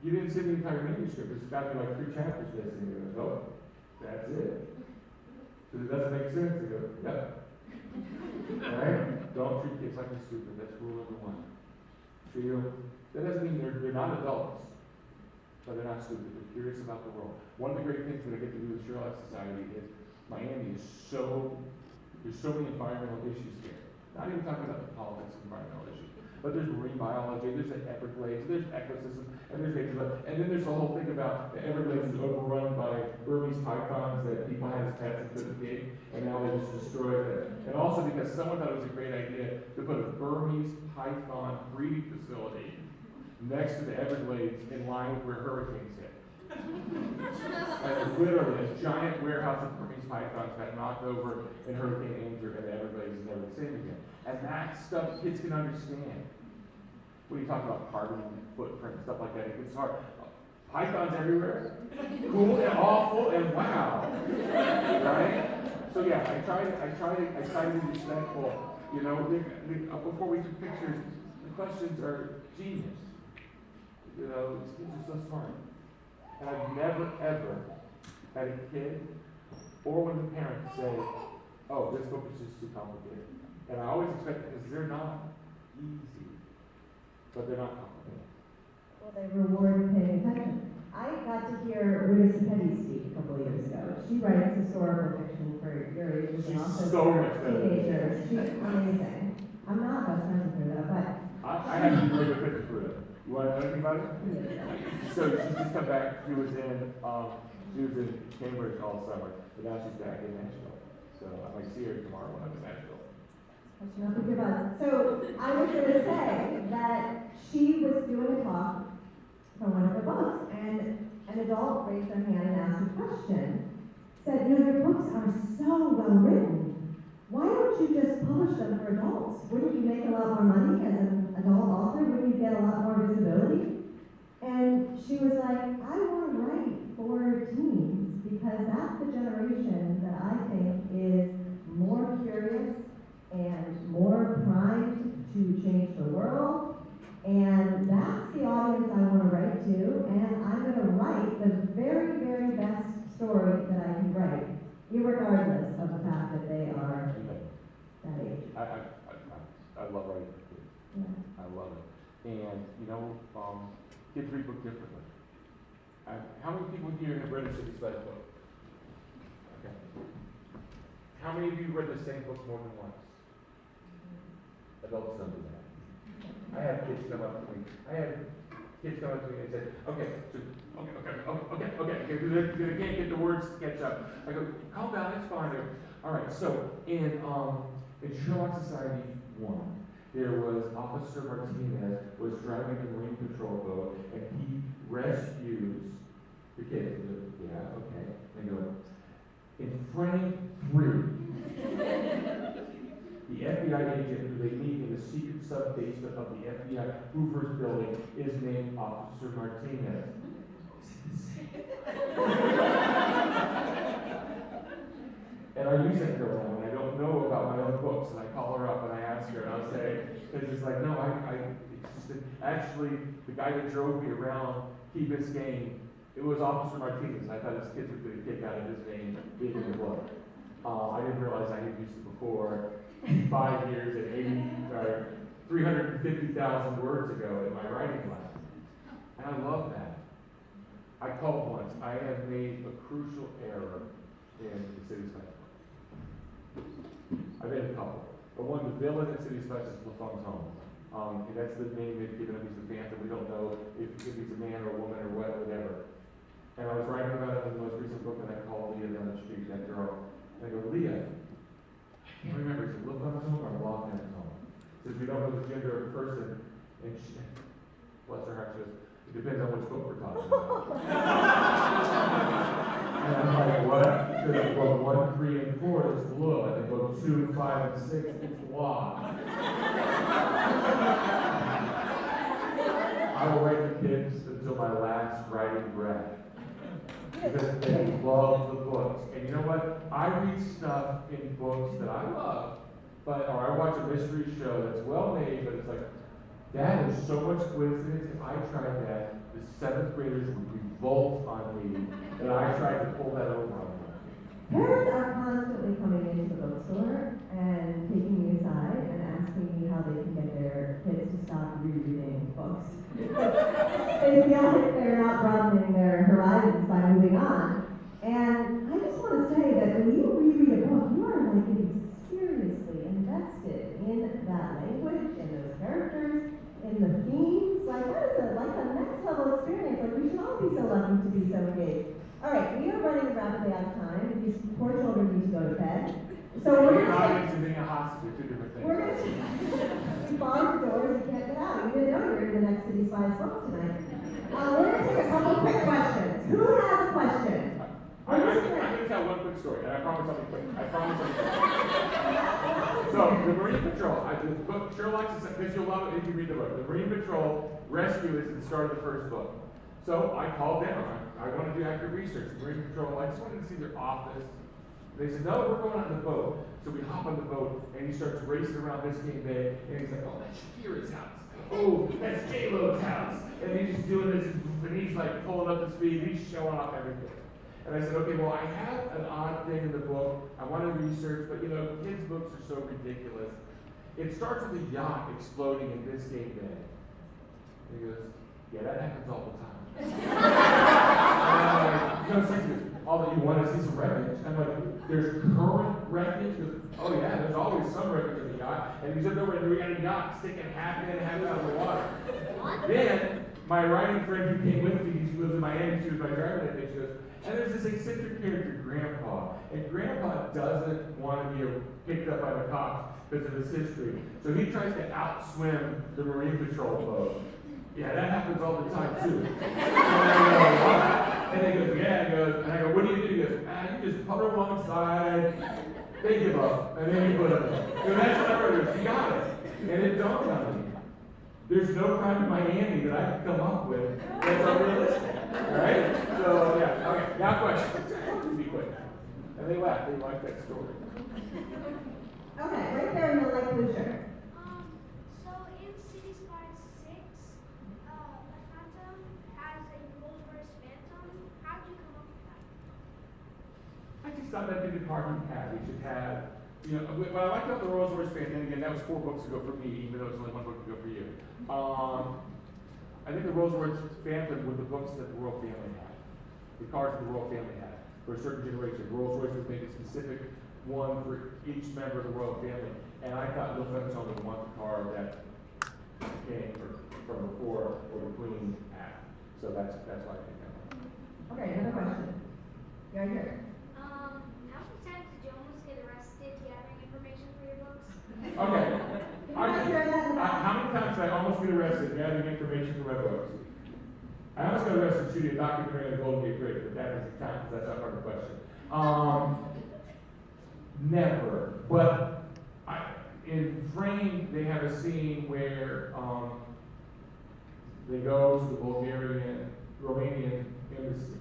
you didn't send the entire manuscript, it's got to be like 3 chapters this, and he goes, oh, that's it. Because it doesn't make sense. They go, yep. Alright? Don't treat kids like they're stupid, that's rule number 1. Treat them. That doesn't mean they're not adults, but they're not stupid. They're curious about the world. One of the great things that I get to do with Sherlock Society is Miami is there's so many environmental issues here. Not even talking about the politics of environmental issues, but there's marine biology, there's the Everglades, there's ecosystem, and there's nature, and then there's the whole thing about the Everglades is overrun by Burmese pythons that people had as pets and couldn't get, and now they just destroyed it. And also because someone thought it was a great idea to put a Burmese python breeding facility next to the Everglades in line with where hurricanes hit. And literally, a giant warehouse of Burmese pythons got knocked over in Hurricane Andrew, and the Everglades is never the same again. And that stuff kids can understand. When you talk about carbon footprint and stuff like that, it's hard. Pythons everywhere, cool and awful and wow, right? So yeah, I try to be respectful. You know, before we took pictures, the questions are genius. You know, these kids are so smart. And I've never ever had a kid or one of the parents say, "Oh, this book is just too complicated." And I always expect it because they're not easy, but they're not complicated. Well, they reward paying attention. I got to hear Rita Sepetti speak a couple of years ago. She writes historical fiction for your age and She's also so for much better. teenagers. She's amazing. I'm not best friends with her though, but I have to be really good friends with her. You want to know anything about it? So she just come back. She was in Cambridge all summer, but now she's back in Nashville. So I might see her tomorrow when I'm in Nashville. catching up with your buzz. So I was going to say that she was doing a talk from one of her books, and an adult raised their hand and asked a question. Said, you know, your books are so well written. Why don't you just publish them for adults? Wouldn't you make a lot more money as an adult author? Wouldn't you get a lot more visibility? And she was like, I want to write for teens because that's the generation that I think is more curious and more primed to change the world. And that's the audience I want to write to, and I'm going to write the very, very best story that I can write, irregardless of the fact that they are that age. I love writing for kids. Yeah. I love it. And, you know, kids read books differently. How many people here have read a City Spice book? Okay. How many of you read the same book more than once? Adults don't do that. I had kids come up to me and say, okay, because they can't get the words to catch up. I go, calm down, it's fine. All right, so in Sherlock Society 1, there was Officer Martinez was driving a Marine Patrol boat, and he rescues the kids. Yeah, okay. They go, in frame 3, the FBI agent who they meet in the secret sub-basement of the FBI Hoover's building is named Officer Martinez. And I use that girl now, and I don't know about my own books, and I call her up and I ask her, and I'll say, because it's like, no, it's just actually, the guy that drove me around Key Biscayne, it was Officer Martinez, and I thought his kids would get a kick out of his name being in the book. I didn't realize I had used it before 5 years and 350,000 words ago in my writing class. And I love that. I called once. I have made a crucial error in the City Spice book. I've made a couple. But one, the villain in City Spice is LaFong's home. And that's the name they've given him. He's the Phantom. We don't know if he's a man or a woman or whatever. And I was writing about it in the most recent book, and I called Leah down the street, that girl. And I go, Leah, I can't remember, is it LaFong's home or LaFong's home? Says we don't know the gender of the person, and she, bless her heart, she goes, it depends on which book we're talking about. And I'm like, what? She says, book 1, 3, and 4 is blue, and then book 2, 5, and 6 is blah. I will write for kids until my last writing breath. Because they love the books. And you know what? I read stuff in books that I love, or I watch a mystery show that's well made, but it's like, that is so much coincidence. If I tried that, the 7th graders would revolt on me, and I tried to pull that over on them. Parents are constantly coming into the bookstore and taking me aside and asking me how they can get their kids to stop rereading books. They feel like they're not broadening their horizons by moving on. And I just want to say that when you reread a book, you are like getting seriously invested in that language, in those characters, in the themes. Like that is like a next level experience. Like we should all be so lucky to be so engaged. All right, we are running rapidly out of time. These poor children need to go to bed. So we're Being an going audience and being a hostage are two different things. we're going to bar the doors. You can't get out. You didn't know you were in the next City Spies book tonight. We're going to take a couple quick questions. Who has a question? I'm going to tell one quick story, and I promise I'll be quick. I promise I'll be quick. So, the Marine Patrol, the book, Sherlock, because you'll love it if you read the book. The Marine Patrol rescue is the start of the first book. So, I called down. I want to do accurate research. The Marine Patrol, I just wanted to see their office. And they said, no, we're going on the boat. So we hop on the boat, and he starts racing around Biscayne Bay, and he's like, oh, that's Shakira's house. Oh, that's J-Lo's house. And he's just doing this, and he's like pulling up the speed, he's showing off everything. And I said, okay, well, I have an odd thing in the book. I want to research, but kids' books are so ridiculous. It starts with a yacht exploding in Biscayne Bay. And he goes, yeah, that happens all the time. And I'm like, no, seriously, all that you want to see some wreckage. I'm like, there's current wreckage? He goes, oh yeah, there's always some wreckage in the yacht. And he said, no, we got a yacht sticking half in, half out of the water. Then, my writing friend who came with me, she lives in Miami, she was my driver that day, she goes, and there's this eccentric character, Grandpa. And Grandpa doesn't want to be picked up by the cops because of his history. So he tries to outswim the Marine Patrol boat. Yeah, that happens all the time too. And I go, what? And he goes, yeah, and I go, what do you do? He goes, you just putter alongside, they give up, and then you put them. That's what I wrote, you got it. And it dawned on me. There's no crime in Miami that I can come up with that's unrealistic, right? So, yeah, okay, now questions. Be quick. And they laugh, they like that story. Okay, right there in the light blue shirt. So in City Spies 6, a phantom has a Rolls-Royce Phantom. How did you come up with that? I just thought that'd be the part we had. We should have, what I liked about the Rolls-Royce Phantom, and again, that was 4 books ago for me, even though it's only 1 book ago for you. I think the Rolls-Royce Phantom were the books that the royal family had. The cars that the royal family had for a certain generation. Rolls-Royce was made a specific one for each member of the royal family. And I thought Bill Fenton would want the car that came from before or the Queen had. So that's why I think that one. Okay, another question. Right here. How many times did you almost get arrested gathering information for your books? Okay. How many times did I almost get arrested gathering information for my books? I almost got arrested shooting a documentary on the Golden Gate Bridge, but that doesn't count because that's not part of the question. Never. But in Frame, they have a scene where they go to the Romanian embassy.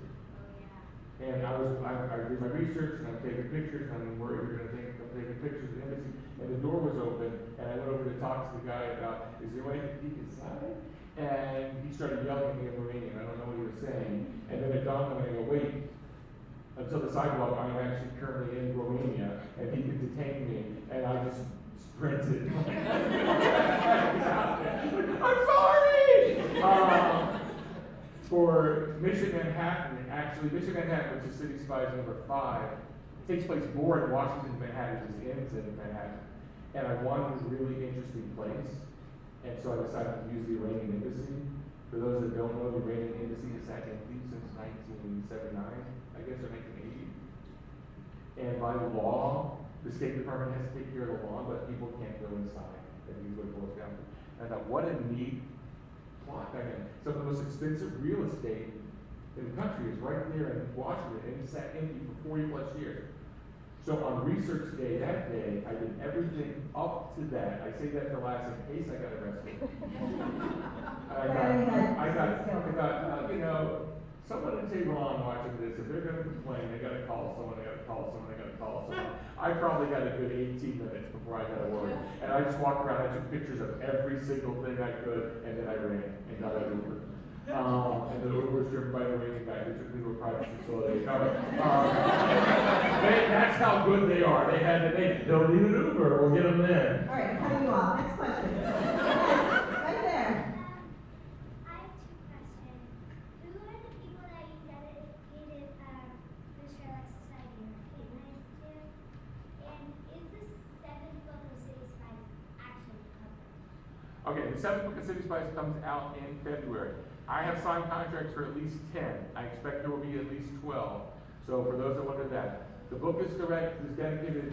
And I did my research, and I'm taking pictures, and I'm worried they're going to think I'm taking pictures of the embassy. And the door was open, and I went over to talk to the guy about, is there a way to peek inside? And he started yelling at me in Romanian. I don't know what he was saying. And then it dawned on me, I go, wait, until the sidewalk, I'm actually currently in Romania, and he could detain me, and I just sprinted. I'm sorry! For Mission Manhattan, actually, Mission Manhattan, which is City Spies #5, takes place more in Washington, Manhattan, it just ends in Manhattan. And I wanted a really interesting place, and so I decided to use the Iranian Embassy. For those that don't know, the Iranian Embassy has sat empty since 1979, I guess, or 1980. And by law, the State Department has to take care of the law, but people can't go inside. And these would boils down to. And I thought, what a neat plot. I mean, some of the most expensive real estate in the country is right there in Washington, and it's sat empty for 40 plus years. So on research day that day, I did everything up to that. I say that for last in case I got arrested. I thought, someone in Tehran watching this, if they're going to complain, they got to call someone, they got to call someone, they got to call someone. I probably got a good 18 minutes before I got a word. And I just walked around, I took pictures of every single thing I could, and then I ran and got an Uber. And the Uber was driven by the Iranian guy who took me to a private facility. That's how good they are. They'll need an Uber, we'll get them in. All right, cutting you off. Next question. Yes, right there. I have 2 questions. Who are the people that you dedicated the Sherlock Society Hurricane Heist to? And is the 7th book of City Spies actually covered? Okay, the 7th book of City Spies comes out in February. I have signed contracts for at least 10. I expect there will be at least 12. So for those that wonder that, the book is dedicated to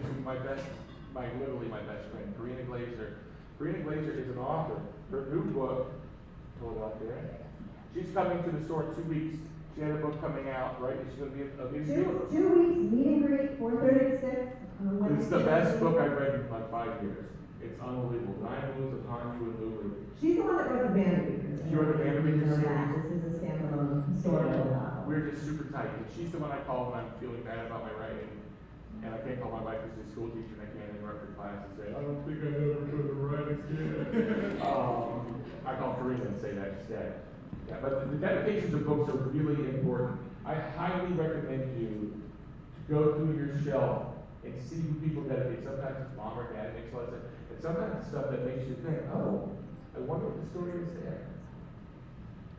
literally my best friend, Karina Glazer. Karina Glazer is an author. Her new book, hold it up there. She's coming to the store in 2 weeks. She had a book coming out, right? She's going to be a music. 2 weeks, meet and greet, 4:30 to 6. It's the best book I've read in like 5 years. It's unbelievable. 9 moves upon you and Lulu. She's the one that wrote the Vanderbeekers. She wrote the Vanderbeekers series. This is a standalone historical novel. We're just super tight. And she's the one I call when I'm feeling bad about my writing. And I can't call my wife who's a school teacher and I can't interrupt her class and say, I don't think I ever put it right again. I call Karina and say that instead. Yeah, but the dedications of books are really important. I highly recommend you to go through your shelf and see who people dedicate. Sometimes it's mom or dad makes a lot of sense. And sometimes it's stuff that makes you think, oh, I wonder what the story is there.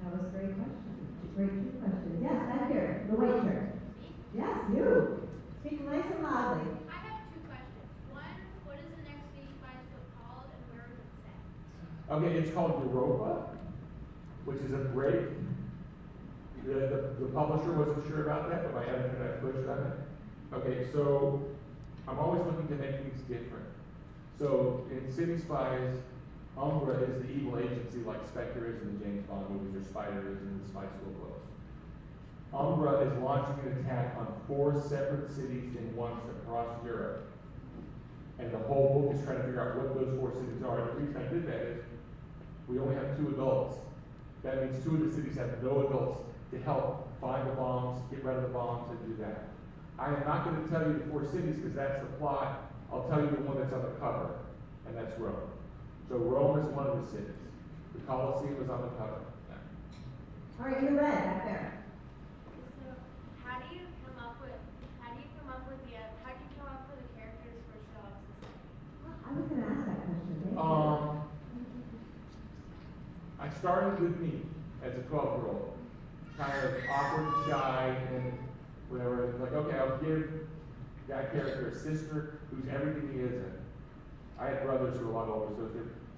That was a great question. Great two questions. Yes, back here, the white shirt. Yes, you. Speak nice and loudly. I have two questions. One, what is the next Stage Spies book called and where is it set? Okay, it's called Europa, which is a break. The publisher wasn't sure about that, but my editor and I pushed on it. Okay, so I'm always looking to make things different. So in City Spies, Umbra is the evil agency like Spectre is in the James Bond movies or Spider is in the Spy School books. Umbra is launching an attack on 4 separate cities in once across Europe. And the whole book is trying to figure out what those 4 cities are. And the reason I did that is we only have 2 adults. That means 2 of the cities have no adults to help find the bombs, get rid of the bombs, and do that. I am not going to tell you the 4 cities because that's the plot. I'll tell you the one that's on the cover, and that's Rome. So Rome is one of the cities. The Colosseum is on the cover. Yeah. All right, in the red, back there. So, how do you come up with the characters for Sherlock Society? I was going to ask that question. Thank you. I started with me as a 12-year-old, kind of awkward, shy, and whatever. Like, okay, I'll give that character a sister who's everything he isn't. I had brothers who were a lot older,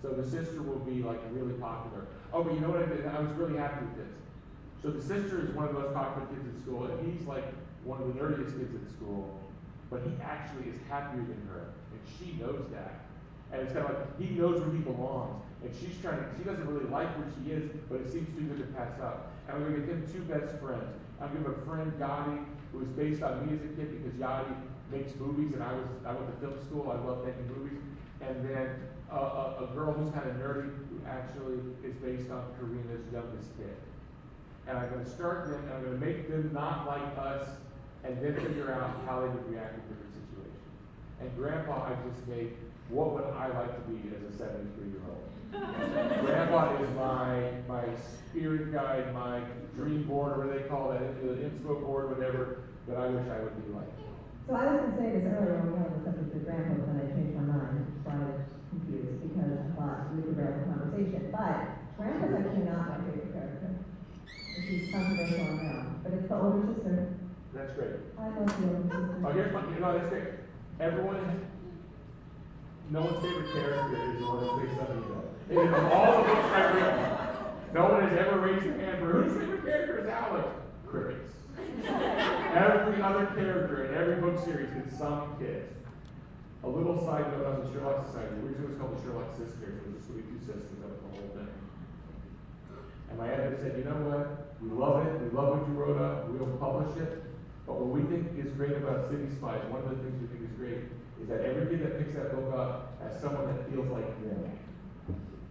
so the sister will be like really popular. Oh, but you know what I did? I was really happy with this. So the sister is one of the most popular kids at school, and he's like one of the nerdiest kids at school, but he actually is happier than her, and she knows that. And it's kind of like, he knows where he belongs, and she doesn't really like where she is, but it seems too good to pass up. And we're going to give him 2 best friends. I'm going to give a friend, Yachty, who was based on me as a kid because Yachty makes movies, and I went to film school, I love making movies. And then a girl who's kind of nerdy who actually is based on Karina's youngest kid. And I'm going to start them, and I'm going to make them not like us, and then figure out how they would react in different situations. And Grandpa, I just made, what would I like to be as a 73-year-old? Grandpa is my spirit guide, my dream board, or what they call that, the inspo board, whatever, that I wish I would be like. So I was going to say this earlier when we had the subject of grandpa, but then I changed my mind, so I was confused because I thought we could have a conversation. But grandpa's actually not my favorite character. And she's controversial on her own, but it's the older sister. That's great. I love the older sister. Oh, here's my, that's great. No one's favorite character is the one that's based on you. In all the books I've written, no one has ever raised their hand for whose favorite character is Alex? Crickets. Every other character in every book series is some kid. A little side note on the Sherlock Society. Originally it was called the Sherlock Sisters. It was just really 2 sisters. That was the whole thing. And my editor said, you know what? We love it. We love what you wrote up. We'll publish it. But what we think is great about City Spies, one of the things we think is great, is that every kid that picks that book up has someone that feels like them.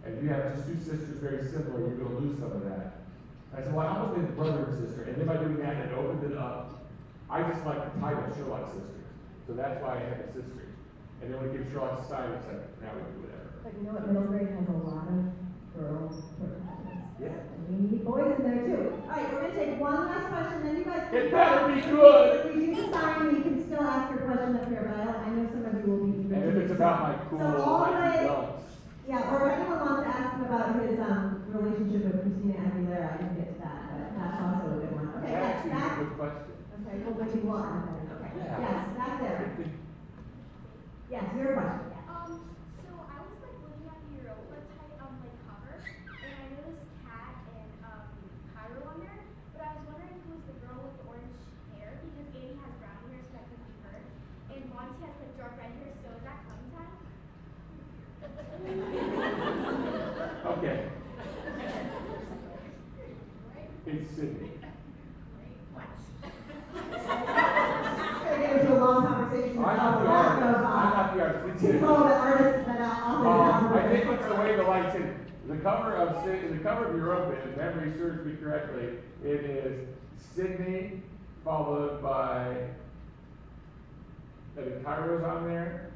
And if you have just 2 sisters very similar, you're going to lose some of that. I said, well, I almost made brother and sister. And then by doing that, it opened it up. I just like the title Sherlock Sisters. So that's why I had the sisters. And then when we gave Sherlock Society, it's like, now we can do whatever. But you know what, middle grade has a lot of girls protagonists. Yeah. And we need boys in there too. All right, we're going to take one last question, then you guys can It better be good! If you decide, you can still ask your question up here, but I know some of you will be. And if it's about my cool, So all the way- dunks. Yeah, or if anyone wants to ask him about his relationship with Christina Aguilera, I can get to that, but that's also a good one. Okay, That's yes, a back. good question. Okay, well, what do you want? Okay, Yeah. yes, back there. Yes, your question. So I was like looking at the Europa cover, and I noticed Kat and Cairo on there, but I was wondering who was the girl with the orange hair because Annie has brown hair, so that could be her, and Monty has like dark red hair. So is that Clementine? Okay. It's Sydney. What? Gonna get into a long conversation. I'm not the about artist. that I'm not the artist. It's Sydney. Oh, the artist that I think it's the way the lights hit. The cover of Europa, if memory serves me correctly, it is Sydney followed by that Cairo's on there,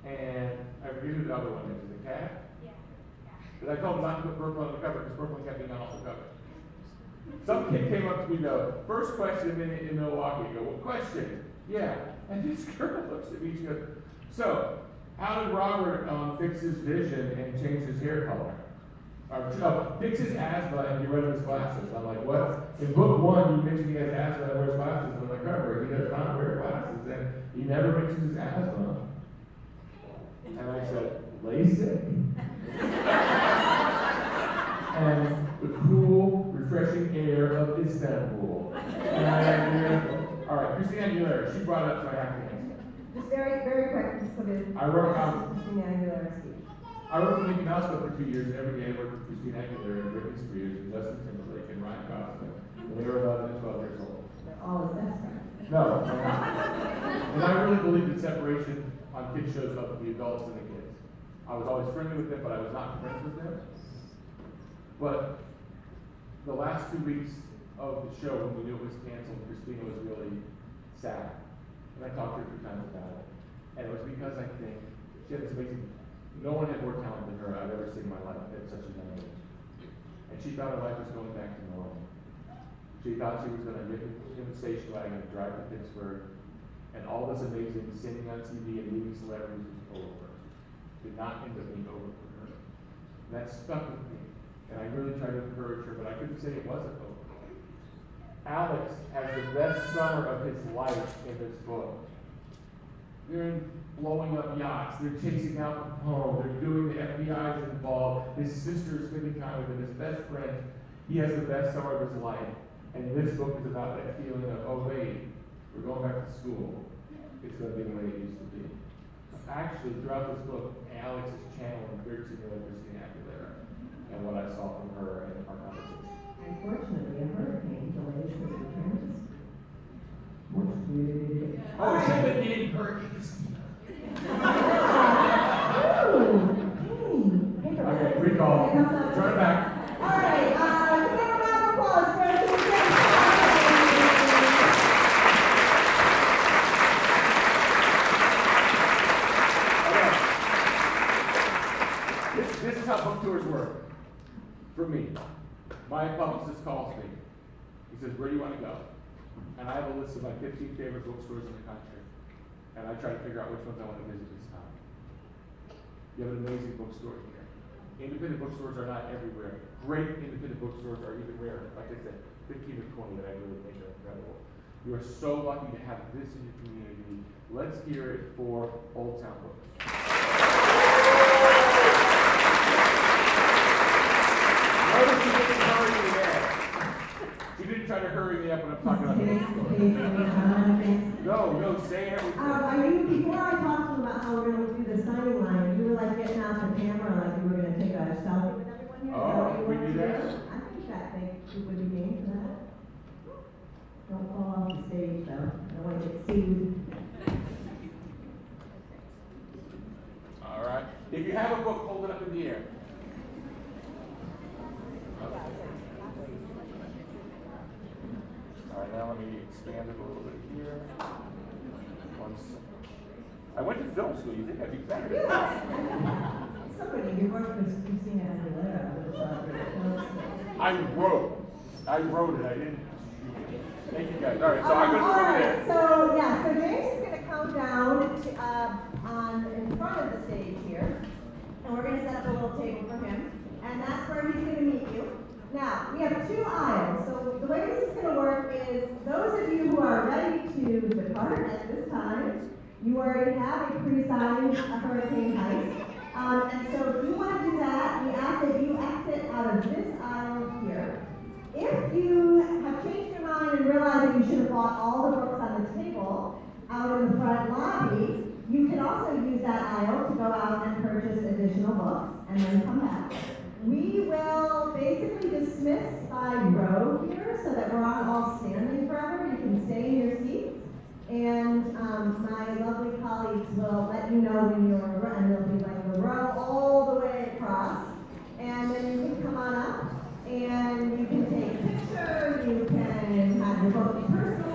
and I forget who the other one is. Is it Cat? Yeah. Because I told him not to put Brooklyn on the cover because Brooklyn kept being on the cover. Some kid came up to me though, first question in Milwaukee. I go, what question? Yeah. And this girl looks at me, she goes, so, how did Robert fix his vision and change his hair color? Or no, fix his asthma and get rid of his glasses. I'm like, what? In book 1, you mentioned he has asthma and wears glasses on the cover. He does not wear glasses, and he never mentions his asthma. And I said, LASIK? And the cool, refreshing air of Istanbul. And I had all right, Christina Aguilera, she brought it up, so I have to answer. Just very, very quick, just so that. I wrote Christina Aguilera speech. I worked for Mickey Mouse Club for 2 years, and every day I worked with Christina Aguilera and Britney Spears and Justin Timberlake and Ryan Gosling. And they were 11 and 12 years old. They're all his best friends. No. And I really believe in separation on kid shows of the adults and the kids. I was always friendly with them, but I was not friends with them. But the last 2 weeks of the show, when we knew it was canceled, Christina was really sad. And I talked to her a few times about it. And it was because I think she had this amazing, no one had more talent than her I've ever seen in my life at such a young age. And she thought her life was going back to normal. She thought she was going to get in the station wagon and drive to Pittsburgh, and all this amazing singing on TV and meeting celebrities was over. Did not end up being over for her. And that stuck with me. And I really tried to encourage her, but I couldn't say it wasn't over. Alex has the best summer of his life in this book. They're blowing up yachts, they're chasing out Capone, they're doing the FBI's involved, his sister's spending time with him, his best friend. He has the best summer of his life. And this book is about that feeling of, oh wait, we're going back to school. It's going to be the way it used to be. Actually, throughout this book, Alex is channeling 13-year-old Christina Aguilera and what I saw from her and our conversation. Unfortunately, a hurricane delays his return to school. Oh, it should have been named Hurricane Heist. Okay, recall. Turn it back. All right, give a round of applause for This is how book tours work. For me, my publicist calls me. He says, where do you want to go? And I have a list of my 15 favorite bookstores in the country. And I try to figure out which ones I want to visit this time. You have an amazing bookstore here. Independent bookstores are not everywhere. Great independent bookstores are even rarer. Like I said, 15 or 20 that I really think are incredible. You are so lucky to have this in your community. Let's hear it for Old Town Books. Notice she didn't hurry me there. She didn't try to hurry me up when I'm talking about the bookstore. No, say everything. Before I talked to you about how we're going to do the signing line, you were like getting out the camera like you were going to take a selfie with everyone here. Oh, we do that? I think that they would be game for that. Don't fall off the stage though. I don't want to get sued. All right. If you have a book, hold it up in the air. All right, now let me expand it a little bit here. I went to film school. You think I'd be better? Somebody, you worked with Christina Aguilera. I wrote it. I didn't. Thank you guys. All right, so I'm going to go over there. So Jason's going to come down in front of the stage here, and we're going to set up a little table for him, and that's where he's going to meet you. Now, we have 2 aisles, so the way this is going to work is those of you who are ready to depart at this time, you already have a pre-signed Hurricane Heist. And so if you want to do that, we ask that you exit out of this aisle here. If you have changed your mind and realize that you should have bought all the books on the table out in the front lobby, you can also use that aisle to go out and purchase additional books and then come back. We will basically dismiss by row here so that we're not all standing forever. You can stay in your seats. And my lovely colleagues will let you know when you're, and there'll be like a row all the way across. And then you can come on up and you can take a picture, you can have your book personalized.